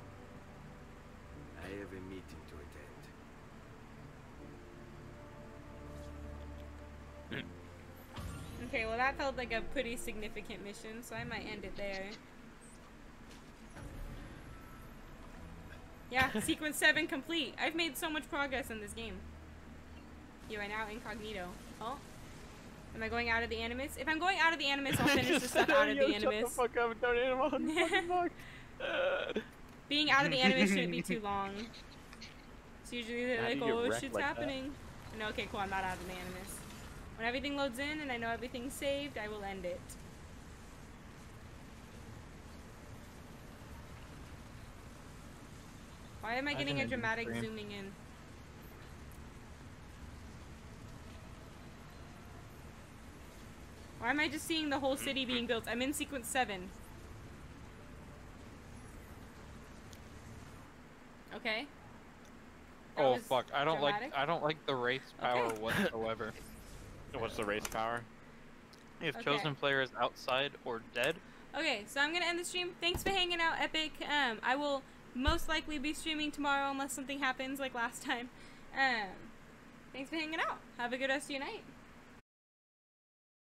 I have a meeting to attend. Okay, well that felt like a pretty significant mission, so I might end it there. Yeah, sequence 7 complete. I've made so much progress in this game. You are now incognito. Oh. Am I going out of the Animus? If I'm going out of the Animus, I'll finish the stuff out of the Animus. Shut the fuck up, don't animal. Being out of the Animus shouldn't be too long. It's usually they're How do like, you get oh, wrecked shit's like that? happening. No, okay, cool, I'm not out of the Animus. When everything loads in and I know everything's saved, I will end it. Why am I getting a dramatic zooming in? Why am I just seeing the whole city being built? I'm in sequence 7. Okay. That Oh was fuck! I don't dramatic. like the race power Okay. whatsoever. What's the race power? If Okay. chosen player is outside or dead, Okay, so I'm gonna end the stream. Thanks for hanging out, Epic. I will most likely be streaming tomorrow unless something happens like last time. Thanks for hanging out. Have a good rest of your night.